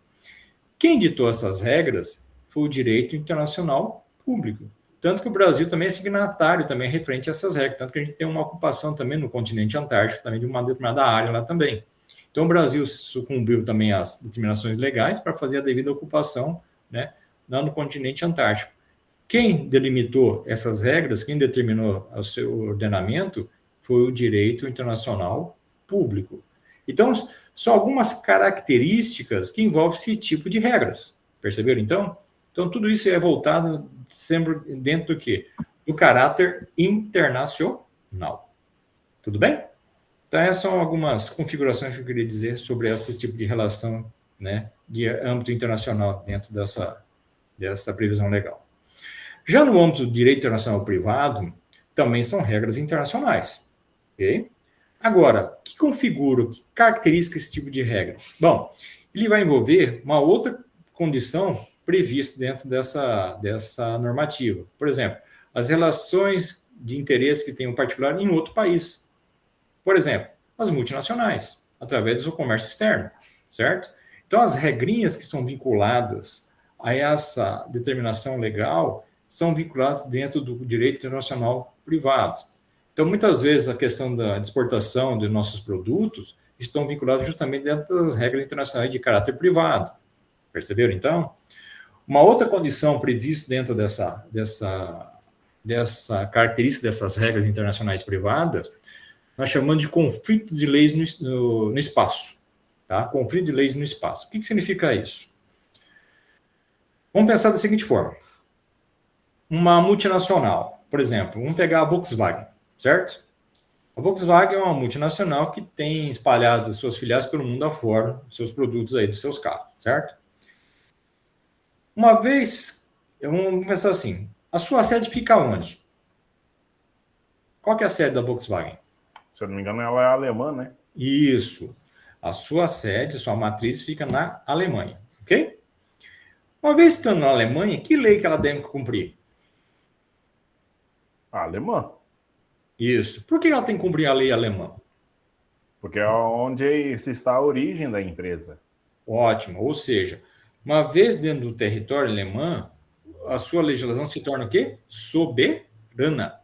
Quem ditou essas regras foi o direito internacional público. Tanto que o Brasil também é signatário também referente a essas regras, tanto que a gente tem uma ocupação também no continente antártico, também de uma determinada área lá também. Então o Brasil sucumbiu também às determinações legais para fazer a devida ocupação, né, lá no continente antártico. Quem delimitou essas regras, quem determinou o seu ordenamento, foi o direito internacional público. Então, são algumas características que envolvem esse tipo de regras. Perceberam, então? Então, tudo isso é voltado sempre dentro do quê? Do caráter internacional. Tudo bem? Então, essas são algumas configurações que eu queria dizer sobre esse tipo de relação, né, de âmbito internacional dentro dessa previsão legal. Já no âmbito do direito internacional privado, também são regras internacionais. Ok? Agora, o que configura, o que caracteriza esse tipo de regras? Bom, ele vai envolver uma outra condição prevista dentro dessa normativa. Por exemplo, as relações de interesse que tem um particular em outro país. Por exemplo, as multinacionais, através do seu comércio externo, certo? Então, as regrinhas que são vinculadas a essa determinação legal são vinculadas dentro do direito internacional privado. Então, muitas vezes, a questão da exportação de nossos produtos estão vinculados justamente dentro das regras internacionais de caráter privado. Perceberam, então? Uma outra condição prevista dentro dessa característica dessas regras internacionais privadas, nós chamamos de conflito de leis no espaço. Tá? Conflito de leis no espaço. O que significa isso? Vamos pensar da seguinte forma. Uma multinacional, por exemplo, vamos pegar a Volkswagen, certo? A Volkswagen é uma multinacional que tem espalhado suas filiais pelo mundo afora, seus produtos aí, dos seus carros, certo? Uma vez, vamos pensar assim, a sua sede fica onde? Qual que é a sede da Volkswagen? Se eu não me engano, ela é alemã, né? Isso. A sua sede, sua matriz fica na Alemanha, ok? Uma vez estando na Alemanha, que lei que ela deve cumprir? A alemã. Isso. Por que ela tem que cumprir a lei alemã? Porque é onde se está a origem da empresa. Ótimo. Ou seja, uma vez dentro do território alemão, a sua legislação se torna o quê? Soberana.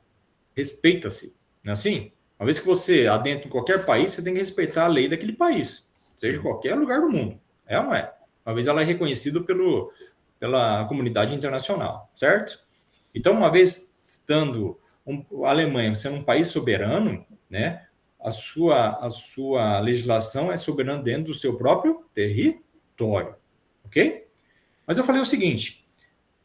Respeita-se. Não é assim? Uma vez que você adentra em qualquer país, você tem que respeitar a lei daquele país, seja em qualquer lugar do mundo. É ou não é? Uma vez ela é reconhecida pela comunidade internacional, certo? Então, uma vez estando a Alemanha sendo um país soberano, né, a sua legislação é soberana dentro do seu próprio território, ok? Mas eu falei o seguinte,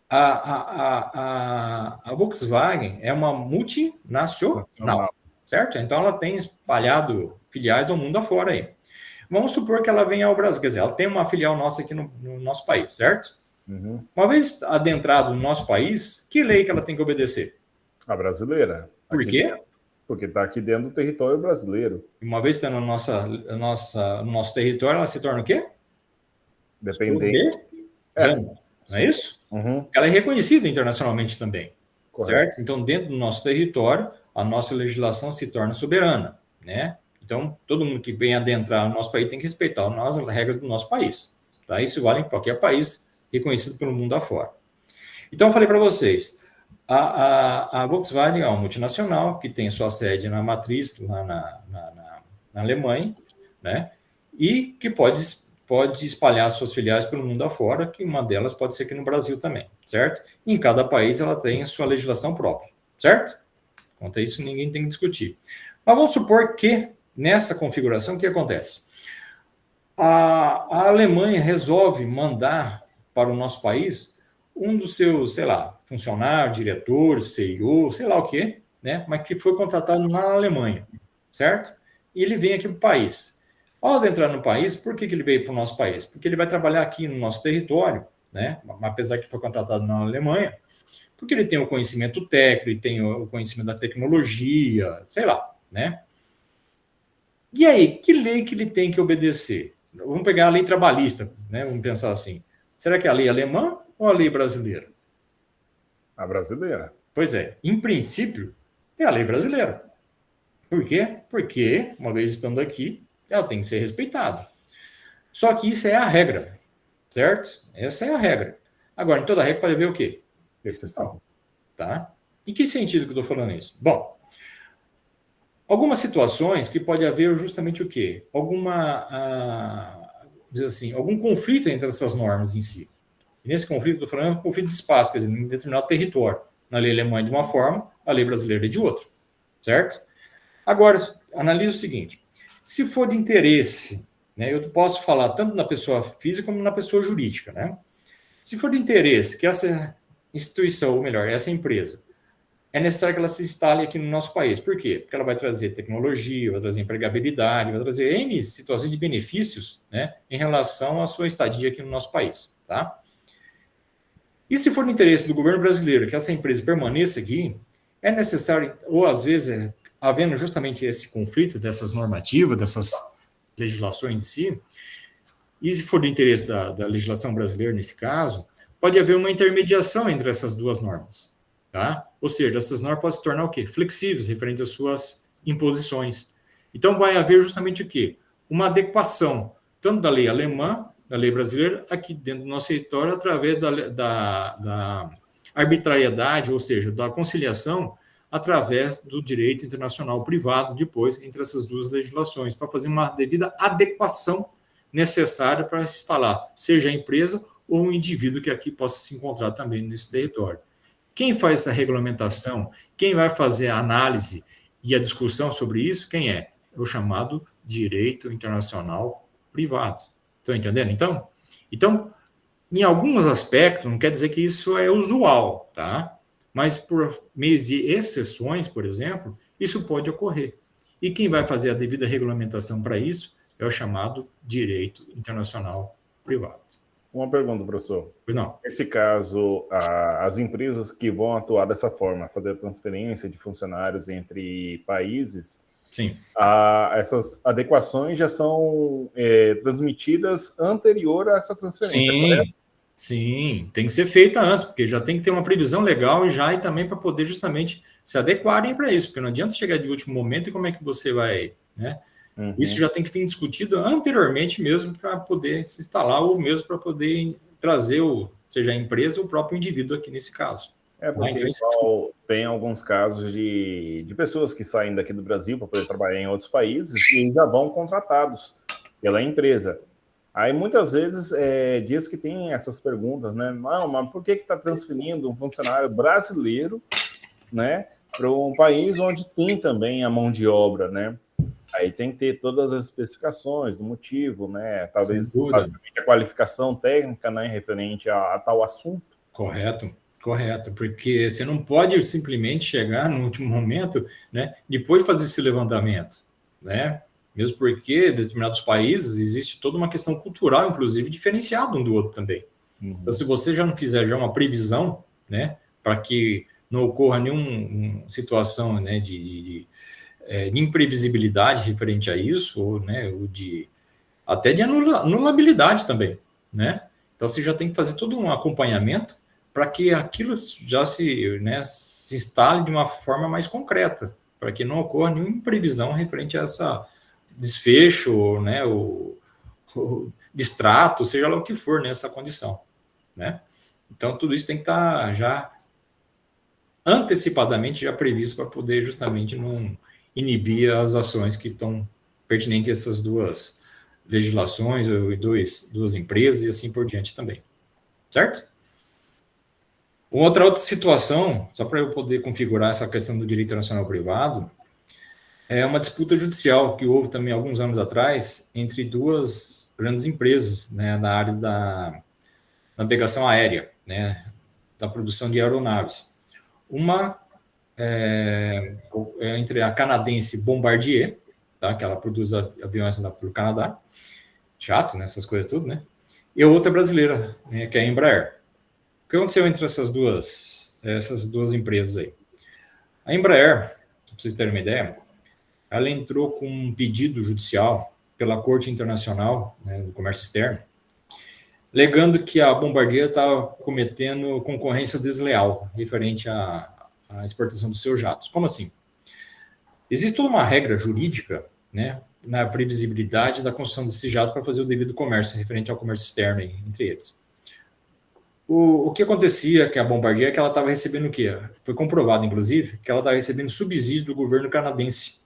a Volkswagen é uma multinacional, certo? Então, ela tem espalhado filiais do mundo afora aí. Vamos supor que ela venha ao Brasil, quer dizer, ela tem uma filial nossa aqui no nosso país, certo? Uhum. Uma vez adentrado no nosso país, que lei que ela tem que obedecer? A brasileira. Por quê? Porque está aqui dentro do território brasileiro. Uma vez estando no nosso território, ela se torna o quê? Dependente. Não é isso? Uhum. Ela é reconhecida internacionalmente também, Correto. certo? Então, dentro do nosso território, a nossa legislação se torna soberana, né? Então, todo mundo que vem adentrar no nosso país tem que respeitar as regras do nosso país. Tá? Isso vale em qualquer país reconhecido pelo mundo afora. Então, eu falei para vocês, a Volkswagen é uma multinacional que tem sua sede na matriz, lá na Alemanha, né? e que pode espalhar suas filiais pelo mundo afora, que uma delas pode ser aqui no Brasil também, certo? E em cada país ela tem a sua legislação própria, certo? Quanto a isso, ninguém tem que discutir. Mas vamos supor que, nessa configuração, o que acontece? A Alemanha resolve mandar para o nosso país um dos seus, sei lá, funcionário, diretor, CEO, sei lá o quê, né? Mas que foi contratado na Alemanha, certo? E ele vem aqui para o país. Ao entrar no país, por que ele veio para o nosso país? Porque ele vai trabalhar aqui no nosso território, né? Apesar que foi contratado na Alemanha, porque ele tem o conhecimento técnico, ele tem o conhecimento da tecnologia, sei lá, né? E aí, que lei que ele tem que obedecer? Vamos pegar a lei trabalhista, né? Vamos pensar assim. Será que é a lei alemã ou a lei brasileira? A brasileira. Pois é, em princípio, é a lei brasileira. Por quê? Porque, uma vez estando aqui, ela tem que ser respeitada. Só que isso é a regra, certo? Essa é a regra. Agora, em toda regra pode haver o quê? Exceção. Tá? Em que sentido que eu estou falando isso? Bom, algumas situações que pode haver justamente o quê? Algum conflito entre essas normas em si. E nesse conflito, eu estou falando, é um conflito de espaço, quer dizer, em determinado território. Na lei alemã é de uma forma, a lei brasileira é de outra, certo? Agora, analise o seguinte, se for de interesse, né, eu posso falar tanto na pessoa física como na pessoa jurídica, né? Se for de interesse que essa instituição, ou melhor, essa empresa, é necessário que ela se instale aqui no nosso país. Por quê? Porque ela vai trazer tecnologia, vai trazer empregabilidade, vai trazer N situações de benefícios, né, em relação à sua estadia aqui no nosso país, tá? E se for do interesse do governo brasileiro que essa empresa permaneça aqui, é necessário, ou às vezes, havendo justamente esse conflito dessas normativas, dessas legislações em si, e se for do interesse da legislação brasileira nesse caso, pode haver uma intermediação entre essas duas normas, tá? Ou seja, essas normas podem se tornar o quê? Flexíveis, referente às suas imposições. Então, vai haver justamente o quê? Uma adequação, tanto da lei alemã, da lei brasileira, aqui dentro do nosso território, através da arbitrariedade, ou seja, da conciliação, através do direito internacional privado, depois, entre essas duas legislações, para fazer uma devida adequação necessária para se instalar, seja a empresa ou um indivíduo que aqui possa se encontrar também nesse território. Quem faz essa regulamentação, quem vai fazer a análise e a discussão sobre isso, quem é? É o chamado direito internacional privado. Estão entendendo, então? Então, em alguns aspectos, não quer dizer que isso é usual, tá? Mas por meio de exceções, por exemplo, isso pode ocorrer. E quem vai fazer a devida regulamentação para isso é o chamado direito internacional privado. Uma pergunta, professor. Não. Nesse caso, as empresas que vão atuar dessa forma, fazer transferência de funcionários entre países, sim, essas adequações já são transmitidas anterior a essa transferência, sim, correto? Sim, tem que ser feita antes, porque já tem que ter uma previsão legal e também para poder justamente se adequarem para isso, porque não adianta chegar de último momento e como é que você vai, né? Uhum. Isso já tem que ser discutido anteriormente mesmo para poder se instalar ou mesmo para poder trazer, seja a empresa ou o próprio indivíduo aqui nesse caso. Porque tem alguns casos de pessoas que saem daqui do Brasil para poder trabalhar em outros países e já vão contratados pela empresa. Aí muitas vezes diz que tem essas perguntas, né? Não, mas por que está transferindo um funcionário brasileiro, né, para um país onde tem também a mão de obra, né? Aí tem que ter todas as especificações do motivo, né? Talvez a qualificação técnica, né, referente a tal assunto. Correto, porque você não pode simplesmente chegar no último momento, né, depois de fazer esse levantamento, né? Mesmo porque em determinados países existe toda uma questão cultural, inclusive, diferenciada um do outro também. Uhum. Então, se você já não fizer já uma previsão, né, para que não ocorra nenhuma situação, né, de imprevisibilidade referente a isso, ou, né, até de anulabilidade também, né? Então, você já tem que fazer todo um acompanhamento para que aquilo já se instale de uma forma mais concreta, para que não ocorra nenhuma imprevisão referente a essa desfecho, né, o distrato, seja lá o que for nessa condição, né? Então, tudo isso tem que estar já antecipadamente já previsto para poder justamente não inibir as ações que estão pertinentes a essas duas legislações, ou duas empresas, e assim por diante também. Certo? Outra situação, só para eu poder configurar essa questão do direito internacional privado, é uma disputa judicial que houve também alguns anos atrás entre duas grandes empresas, né, na área da navegação aérea, né, da produção de aeronaves. Uma entre a canadense Bombardier, tá, que ela produz aviões lá para o Canadá, chato, né, essas coisas tudo, né, e a outra brasileira, né, que é a Embraer. O que aconteceu entre essas duas empresas aí? A Embraer, para vocês terem uma ideia, ela entrou com um pedido judicial pela Corte Internacional, né, do Comércio Externo, alegando que a Bombardier estava cometendo concorrência desleal referente à exportação dos seus jatos. Como assim? Existe toda uma regra jurídica, né, na previsibilidade da construção desse jato para fazer o devido comércio, referente ao comércio externo entre eles. O que acontecia que a Bombardier é que ela estava recebendo o quê? Foi comprovado, inclusive, que ela estava recebendo subsídio do governo canadense,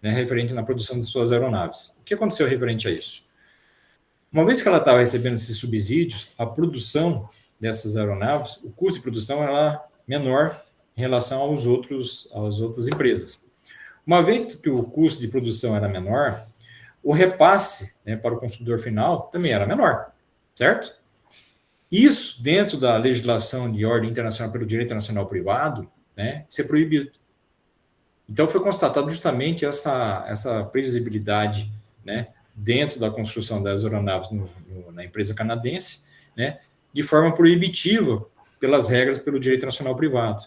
né, referente na produção de suas aeronaves. O que aconteceu referente a isso? Uma vez que ela estava recebendo esses subsídios, a produção dessas aeronaves, o custo de produção era menor em relação às outras empresas. Uma vez que o custo de produção era menor, o repasse, né, para o consumidor final também era menor, certo? Isso, dentro da legislação de ordem internacional pelo direito internacional privado, né, isso é proibido. Então, foi constatado justamente essa previsibilidade, né, dentro da construção das aeronaves na empresa canadense, né, de forma proibitiva pelas regras pelo direito internacional privado.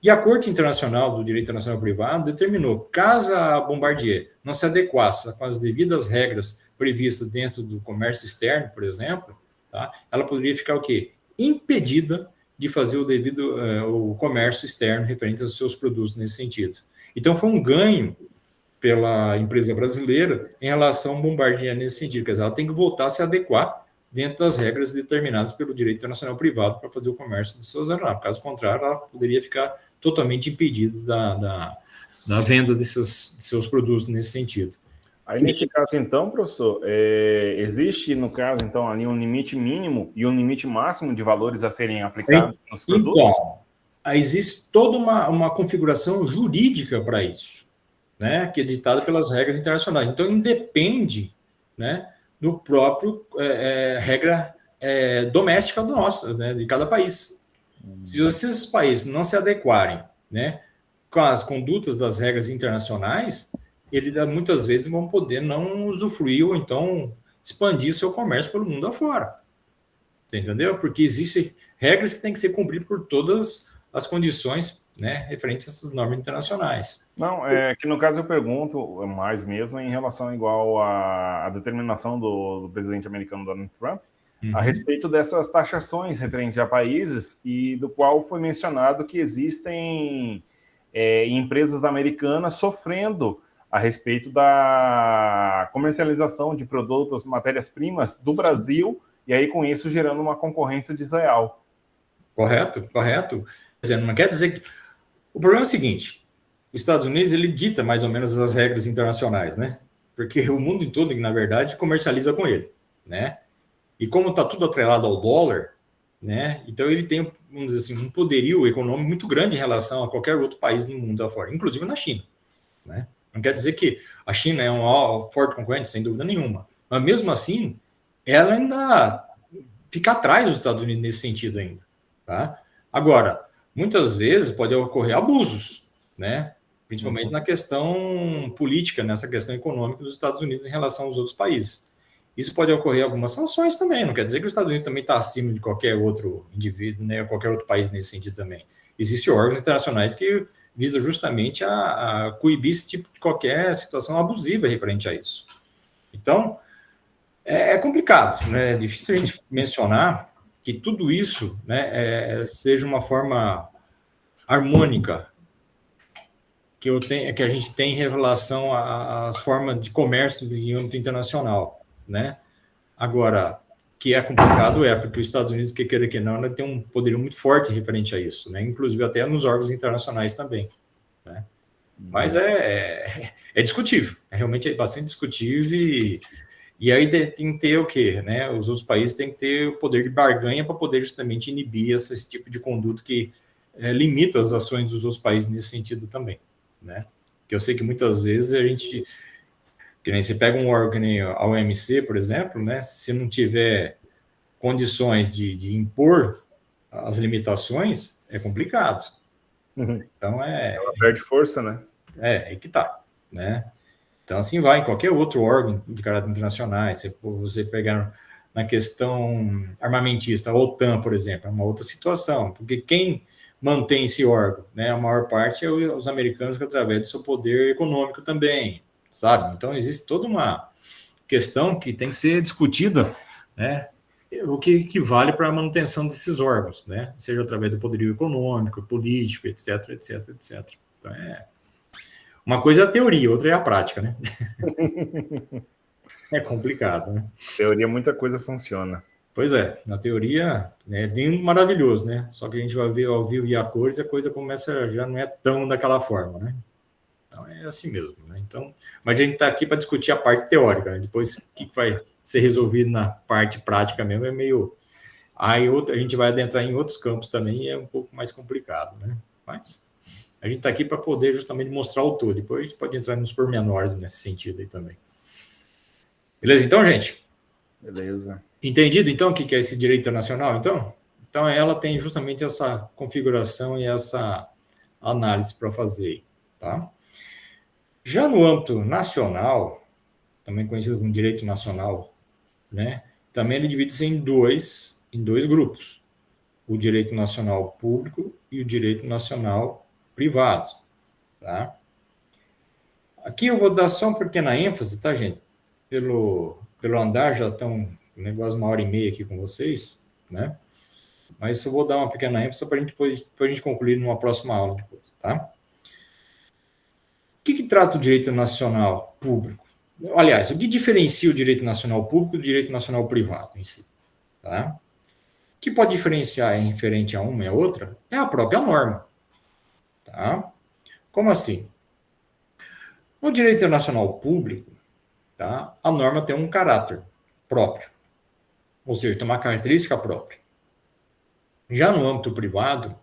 E a Corte Internacional do Direito Internacional Privado determinou, caso a Bombardier não se adequasse com as devidas regras previstas dentro do comércio externo, por exemplo, tá, ela poderia ficar o quê? Impedida de fazer o comércio externo referente aos seus produtos nesse sentido. Então, foi um ganho pela empresa brasileira em relação à Bombardier nesse sentido. Quer dizer, ela tem que voltar a se adequar dentro das regras determinadas pelo direito internacional privado para fazer o comércio de seus aeronaves. Caso contrário, ela poderia ficar totalmente impedida da venda de seus produtos nesse sentido. Aí, nesse caso, então, professor, existe, no caso, então, ali um limite mínimo e um limite máximo de valores a serem aplicados nos produtos? Então, existe toda uma configuração jurídica para isso, né, que é ditada pelas regras internacionais. Então, independe, né, do próprio regra doméstica do nosso, né, de cada país. Se esses países não se adequarem, né, com as condutas das regras internacionais, eles muitas vezes vão poder não usufruir ou então expandir seu comércio pelo mundo afora. Você entendeu? Porque existem regras que têm que ser cumpridas por todas as condições, né, referentes a essas normas internacionais. Não, é que no caso eu pergunto mais mesmo em relação igual à determinação do presidente americano Donald Trump, a respeito dessas taxações referentes a países e do qual foi mencionado que existem empresas americanas sofrendo a respeito da comercialização de produtos, matérias-primas do Brasil, e aí com isso gerando uma concorrência desleal. Correto. Quer dizer, não quer dizer que... O problema é o seguinte, os Estados Unidos, ele dita mais ou menos as regras internacionais, né? Porque o mundo todo, na verdade, comercializa com ele, né? E como está tudo atrelado ao dólar, né? Então ele tem, vamos dizer assim, um poderio econômico muito grande em relação a qualquer outro país no mundo afora, inclusive na China, né? Não quer dizer que a China é um forte concorrente, sem dúvida nenhuma. Mas mesmo assim, ela ainda fica atrás dos Estados Unidos nesse sentido ainda, tá? Agora, muitas vezes pode ocorrer abusos, né? Principalmente na questão política, nessa questão econômica dos Estados Unidos em relação aos outros países. Isso pode ocorrer algumas sanções também, não quer dizer que os Estados Unidos também está acima de qualquer outro indivíduo, né, qualquer outro país nesse sentido também. Existem órgãos internacionais que visam justamente a coibir esse tipo de qualquer situação abusiva referente a isso. Então, é complicado, né? É difícil a gente mencionar que tudo isso, né, seja uma forma harmônica que a gente tem em relação às formas de comércio de âmbito internacional, né? Agora, que é complicado porque os Estados Unidos, que queira que não, tem um poderio muito forte referente a isso, né? Inclusive até nos órgãos internacionais também, né? Mas é discutível, realmente é bastante discutível E aí tem que ter o quê? Né? Os outros países têm que ter o poder de barganha para poder justamente inibir esse tipo de conduta que limita as ações dos outros países nesse sentido também. Né? Que eu sei que muitas vezes a gente... Que nem você pega um órgão, a OMC, por exemplo, né? Se não tiver condições de impor as limitações, é complicado. Então ela perde força, né? É que tá, né? Então, assim vai em qualquer outro órgão de caráter internacional. Você pegar na questão armamentista, a OTAN, por exemplo, é uma outra situação, porque quem mantém esse órgão, né, a maior parte é os americanos através do seu poder econômico também, sabe? Então, existe toda uma questão que tem que ser discutida, né? O que vale para a manutenção desses órgãos, né? Seja através do poderio econômico, político, etc, etc, etc. Então, uma coisa é a teoria, outra é a prática, né? É complicado, né? Teoria, muita coisa funciona. Pois é, na teoria é lindo, maravilhoso, né? Só que a gente vai ver ao vivo e a cores, a coisa começa, já não é tão daquela forma, né? Então é assim mesmo, né? Então, mas a gente está aqui para discutir a parte teórica, né? Depois o que vai ser resolvido na parte prática mesmo é meio... Aí a gente vai adentrar em outros campos também e é um pouco mais complicado, né? Mas a gente está aqui para poder justamente mostrar o todo. Depois a gente pode entrar nos pormenores nesse sentido aí também. Beleza? Então, gente? Beleza. Entendido, então, o que é esse direito internacional, então? Então, ela tem justamente essa configuração e essa análise para fazer, tá? Já no âmbito nacional, também conhecido como direito nacional, né? Também ele divide-se em dois grupos. O direito nacional público e o direito nacional privado, tá? Aqui eu vou dar só uma pequena ênfase, tá, gente? Pelo andar, já estão um negócio 1h30 aqui com vocês, né? Mas eu vou dar uma pequena ênfase para a gente concluir numa próxima aula depois, tá? O que trata o direito nacional público? Aliás, o que diferencia o direito nacional público do direito nacional privado em si, tá? O que pode diferenciar em referente a uma e a outra é a própria norma, tá? Como assim? No direito internacional público, tá? A norma tem um caráter próprio, ou seja, tem uma característica própria. Já no âmbito privado,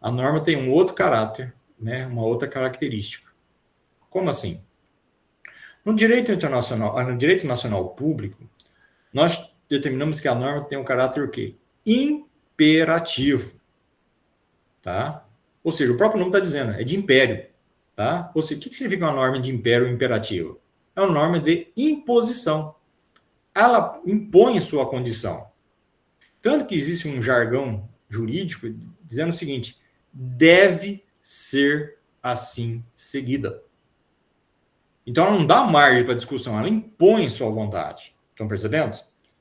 a norma tem um outro caráter, né? Uma outra característica. Como assim? No direito internacional, no direito nacional público, nós determinamos que a norma tem um caráter o quê? Imperativo, tá? Ou seja, o próprio nome está dizendo, é de império, tá? Ou seja, o que significa uma norma de império imperativo? É uma norma de imposição. Ela impõe sua condição. Tanto que existe um jargão jurídico dizendo o seguinte, deve ser assim seguida. Então, ela não dá margem para discussão, ela impõe sua vontade. Estão percebendo?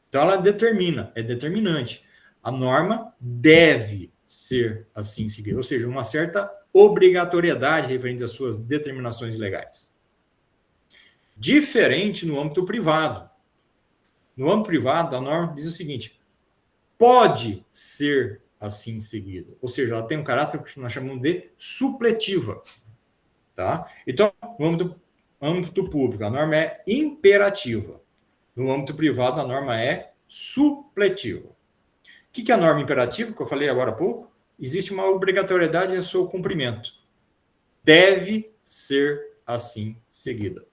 Então, ela determina, é determinante. A norma deve ser assim seguida, ou seja, uma certa obrigatoriedade referente às suas determinações legais. Diferente no âmbito privado. No âmbito privado, a norma diz o seguinte, pode ser assim seguida, ou seja, ela tem um caráter que nós chamamos de supletiva. Tá? Então, no âmbito público, a norma é imperativa. No âmbito privado, a norma é supletiva. O que é a norma imperativa, que eu falei agora há pouco? Existe uma obrigatoriedade ao seu cumprimento. Deve ser assim seguida.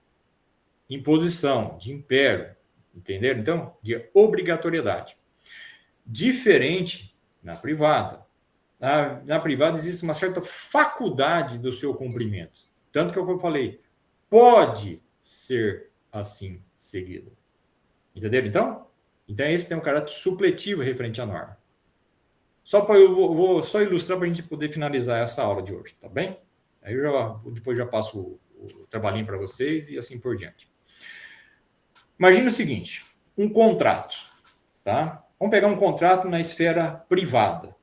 Imposição, de império, entenderam? Então, de obrigatoriedade. Diferente na privada. Na privada existe uma certa faculdade do seu cumprimento. Tanto que eu falei, pode ser assim seguida. Entenderam, então? Então, esse tem um caráter supletivo referente à norma. Eu vou só ilustrar para a gente poder finalizar essa aula de hoje, tá bem? Aí depois já passo o trabalhinho para vocês e assim por diante. Imagina o seguinte, um contrato, tá? Vamos pegar um contrato na esfera privada.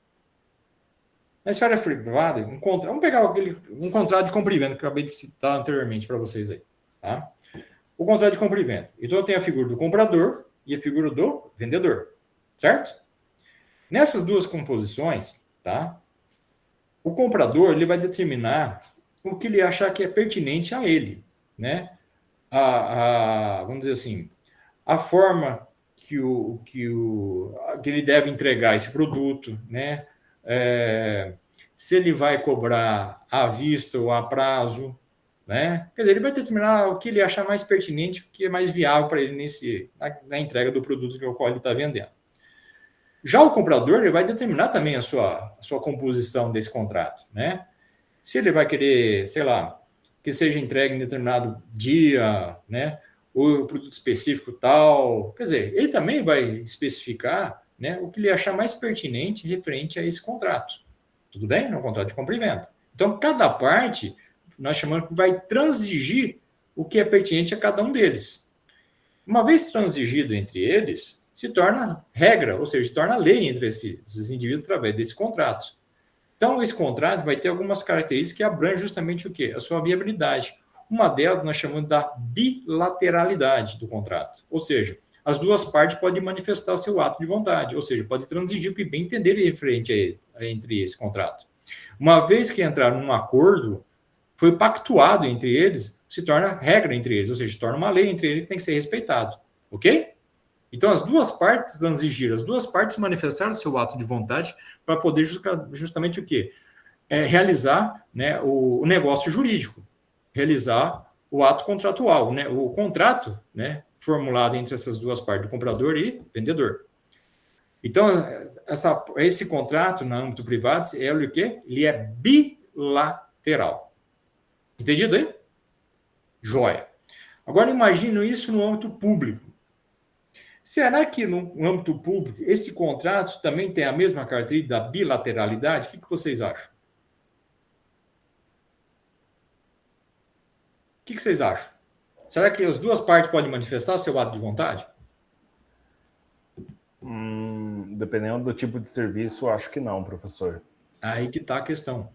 Na esfera privada, vamos pegar um contrato de compra e venda que eu acabei de citar anteriormente para vocês aí, tá? O contrato de compra e venda. Então, eu tenho a figura do comprador e a figura do vendedor, certo? Nessas duas composições, tá? O comprador ele vai determinar o que ele achar que é pertinente a ele, né? Vamos dizer assim, a forma que ele deve entregar esse produto, né? Se ele vai cobrar à vista ou a prazo, né? Quer dizer, ele vai determinar o que ele achar mais pertinente, o que é mais viável para ele na entrega do produto que o qual ele está vendendo. Já o comprador, ele vai determinar também a sua composição desse contrato, né? Se ele vai querer, sei lá, que seja entregue em determinado dia, né? O produto específico tal. Quer dizer, ele também vai especificar, né, o que ele achar mais pertinente referente a esse contrato. Tudo bem? No contrato de compra e venda. Então, cada parte, nós chamamos que vai transigir o que é pertinente a cada um deles. Uma vez transigido entre eles, se torna regra, ou seja, se torna lei entre esses indivíduos através desse contrato. Então, esse contrato vai ter algumas características que abrangem justamente o quê? A sua viabilidade. Uma delas nós chamamos da bilateralidade do contrato. Ou seja, as duas partes podem manifestar seu ato de vontade, ou seja, pode transigir o que bem entenderem referente entre esse contrato. Uma vez que entrar num acordo, foi pactuado entre eles, se torna regra entre eles, ou seja, se torna uma lei entre eles que tem que ser respeitado. Ok? Então, as duas partes transigiram, as duas partes manifestaram seu ato de vontade para poder justamente o quê? Realizar, né, o negócio jurídico, realizar o ato contratual, né, o contrato, né, formulado entre essas duas partes, do comprador e vendedor. Então, esse contrato no âmbito privado, o quê? Ele é bilateral. Entendido aí? Joia. Agora, imagine isso no âmbito público. Será que no âmbito público esse contrato também tem a mesma característica da bilateralidade? O que vocês acham? O que vocês acham? Será que as duas partes podem manifestar seu ato de vontade? Dependendo do tipo de serviço, acho que não, professor. Aí que está a questão.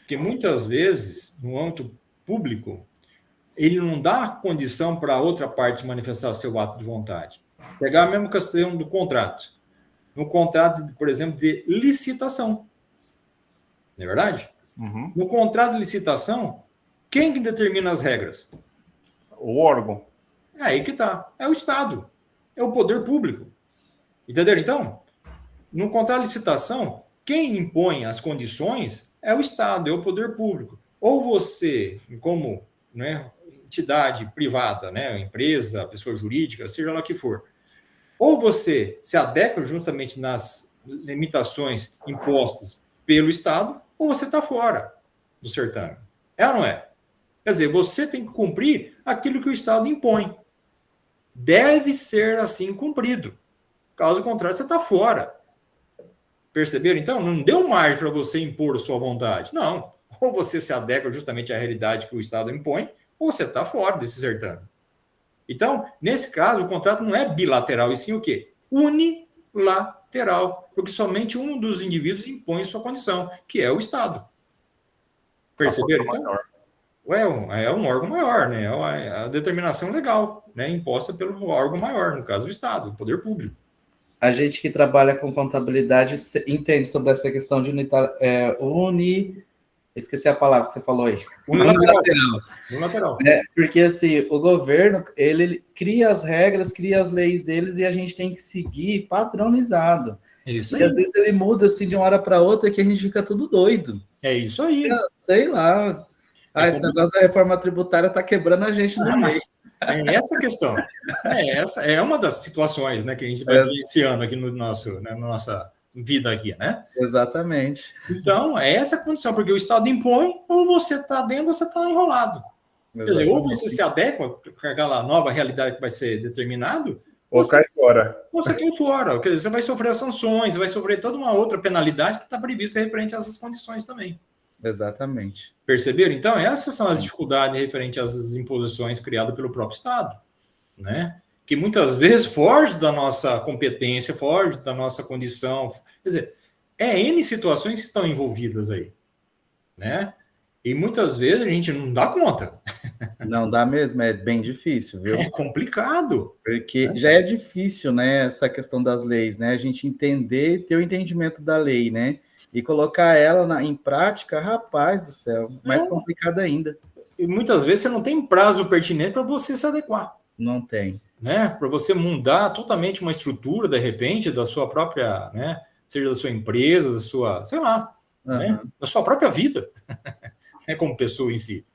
Porque muitas vezes, no âmbito público, ele não dá condição para a outra parte manifestar seu ato de vontade. Pegar a mesma questão do contrato. No contrato, por exemplo, de licitação. Não é verdade? Uhum. No contrato de licitação, quem que determina as regras? O órgão. É aí que está. É o Estado. É o poder público. Entenderam, então? No contrato de licitação, quem impõe as condições é o Estado, é o poder público. Ou você, como, né, entidade privada, né, empresa, pessoa jurídica, seja lá o que for, ou você se adequa justamente nas limitações impostas pelo Estado, ou você está fora do certame. É ou não é? Quer dizer, você tem que cumprir aquilo que o Estado impõe. Deve ser assim cumprido. Caso contrário, você está fora. Perceberam? Então, não deu margem para você impor a sua vontade. Não. Ou você se adequa justamente à realidade que o Estado impõe, ou você está fora desse certame. Então, nesse caso, o contrato não é bilateral, e sim o quê? Unilateral, porque somente um dos indivíduos impõe sua condição, que é o Estado. Perceberam? Então, é um órgão maior, né? É a determinação legal, né? Imposta pelo órgão maior, no caso, o Estado, o poder público. A gente que trabalha com contabilidade entende sobre essa questão de esqueci a palavra que você falou aí. Unilateral. Porque assim, o governo, ele cria as regras, cria as leis deles e a gente tem que seguir padronizado. Isso aí. E às vezes ele muda assim de uma hora para outra que a gente fica tudo doido. É isso aí. Sei lá. Esse negócio da reforma tributária está quebrando a gente no meio. É essa a questão. Essa é uma das situações, né, que a gente vai vivenciando aqui na nossa vida aqui, né? Exatamente. Então, é essa a condição, porque o Estado impõe, ou você está dentro, ou você está enrolado. Quer dizer, ou você se adequa com aquela nova realidade que vai ser determinado, ou cai fora. Ou você cai fora. Quer dizer, você vai sofrer as sanções, vai sofrer toda uma outra penalidade que está prevista referente a essas condições também. Exatamente. Perceberam? Então, essas são as dificuldades referentes às imposições criadas pelo próprio Estado, né? Que muitas vezes foge da nossa competência, foge da nossa condição. Quer dizer, N situações que estão envolvidas aí, né? E muitas vezes a gente não dá conta. Não dá mesmo, é bem difícil, viu? É complicado. Porque já é difícil, né, essa questão das leis, né? A gente entender, ter o entendimento da lei, né? E colocar ela em prática, rapaz do céu, mais complicado ainda. E muitas vezes você não tem prazo pertinente para você se adequar. Não tem. Né? Para você mudar totalmente uma estrutura, de repente, da sua própria, né? Seja da sua empresa, da sua, sei lá, né? Da sua própria vida, né? Como pessoa em si.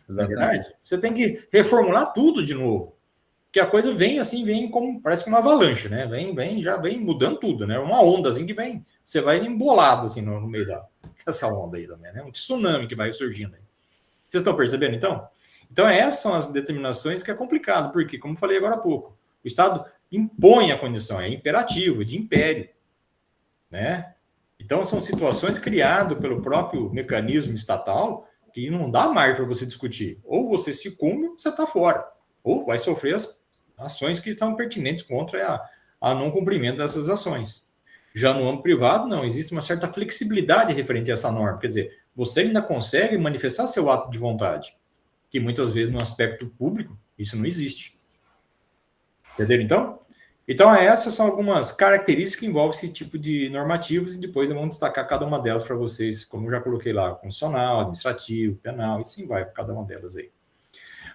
Na verdade, você tem que reformular tudo de novo. Porque a coisa vem assim, vem como, parece que uma avalanche, né? Já vem mudando tudo, né? Uma onda assim que vem, você vai embolado assim no meio dessa onda aí também, né? Um tsunami que vai surgindo aí. Vocês estão percebendo, então? Então, essas são as determinações que é complicado, porque, como falei agora há pouco, o Estado impõe a condição, é imperativo, é de império, né? Então, são situações criadas pelo próprio mecanismo estatal que não dá margem para você discutir. Ou você se cumpre, ou você está fora. Ou vai sofrer as ações que estão pertinentes contra a não cumprimento dessas ações. Já no âmbito privado, não, existe uma certa flexibilidade referente a essa norma. Quer dizer, você ainda consegue manifestar seu ato de vontade, que muitas vezes no aspecto público isso não existe. Entenderam, então? Então, essas são algumas características que envolvem esse tipo de normativos e depois vamos destacar cada uma delas para vocês, como eu já coloquei lá, constitucional, administrativo, penal, e sim vai para cada uma delas aí.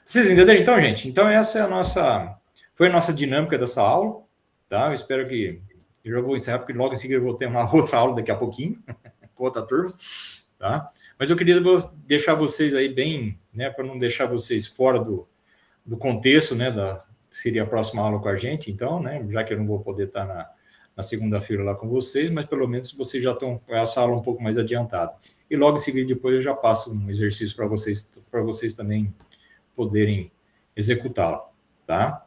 Vocês entenderam, então, gente? Então, essa é foi a nossa dinâmica dessa aula, tá? Eu espero que eu já vou encerrar, porque logo em seguida eu vou ter uma outra aula daqui a pouquinho, com outra turma, tá? Mas eu queria deixar vocês aí bem, né, para não deixar vocês fora do contexto, né, seria a próxima aula com a gente, então, né, já que eu não vou poder estar na segunda-feira lá com vocês, mas pelo menos vocês já estão com essa aula um pouco mais adiantada. E logo em seguida, depois eu já passo um exercício para vocês também poderem executá-lo, tá?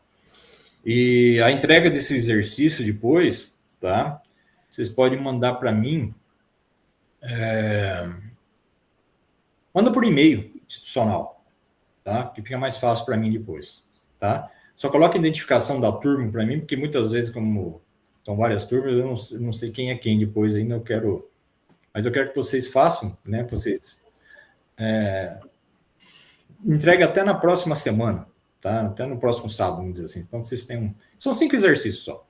E a entrega desse exercício depois, tá? Vocês podem mandar para mim, manda por e-mail institucional, tá? Que fica mais fácil para mim depois, tá? Só coloca a identificação da turma para mim, porque muitas vezes, como são várias turmas, eu não sei quem é quem depois ainda, mas eu quero que vocês façam, né? Que vocês entreguem até na próxima semana, tá? Até no próximo sábado, vamos dizer assim. Então, vocês têm são 5 exercícios só,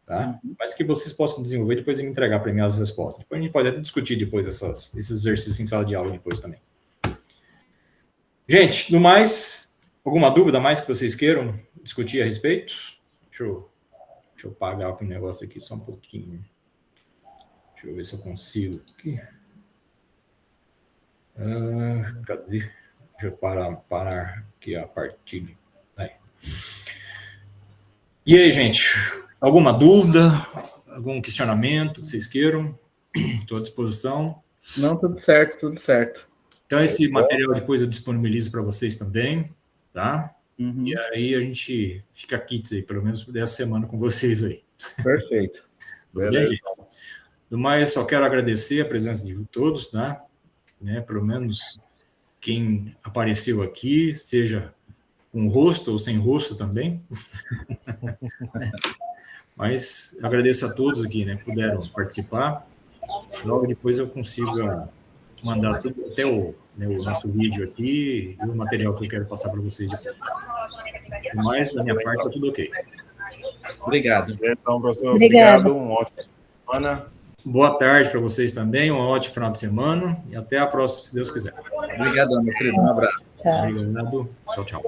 tá? Mas que vocês possam desenvolver e depois me entregar para mim as respostas. Depois a gente pode até discutir depois esses exercícios em sala de aula depois também. Gente, no mais, alguma dúvida mais que vocês queiram discutir a respeito? Deixa eu pagar o negócio aqui só um pouquinho. Deixa eu ver se eu consigo aqui. Cadê? Deixa eu parar aqui a partilha. Aí. E aí, gente? Alguma dúvida? Algum questionamento que vocês queiram? Estou à disposição. Não, tudo certo, tudo certo. Então, esse material depois eu disponibilizo para vocês também, tá? E aí a gente fica kits aí, pelo menos dessa semana com vocês aí. Perfeito. Tudo bem, gente? Do mais, só quero agradecer a presença de todos, tá? Né? Pelo menos quem apareceu aqui, seja com rosto ou sem rosto também. Mas agradeço a todos aqui, né? Puderam participar. Logo depois eu consigo mandar tudo, até o nosso vídeo aqui e o material que eu quero passar para vocês depois. Mas, da minha parte, está tudo ok. Obrigado. Então, professor, obrigado. Um ótimo semana. Boa tarde para vocês também, um ótimo final de semana e até a próxima, se Deus quiser. Obrigado, meu querido. Um abraço. Obrigado. Tchau, tchau.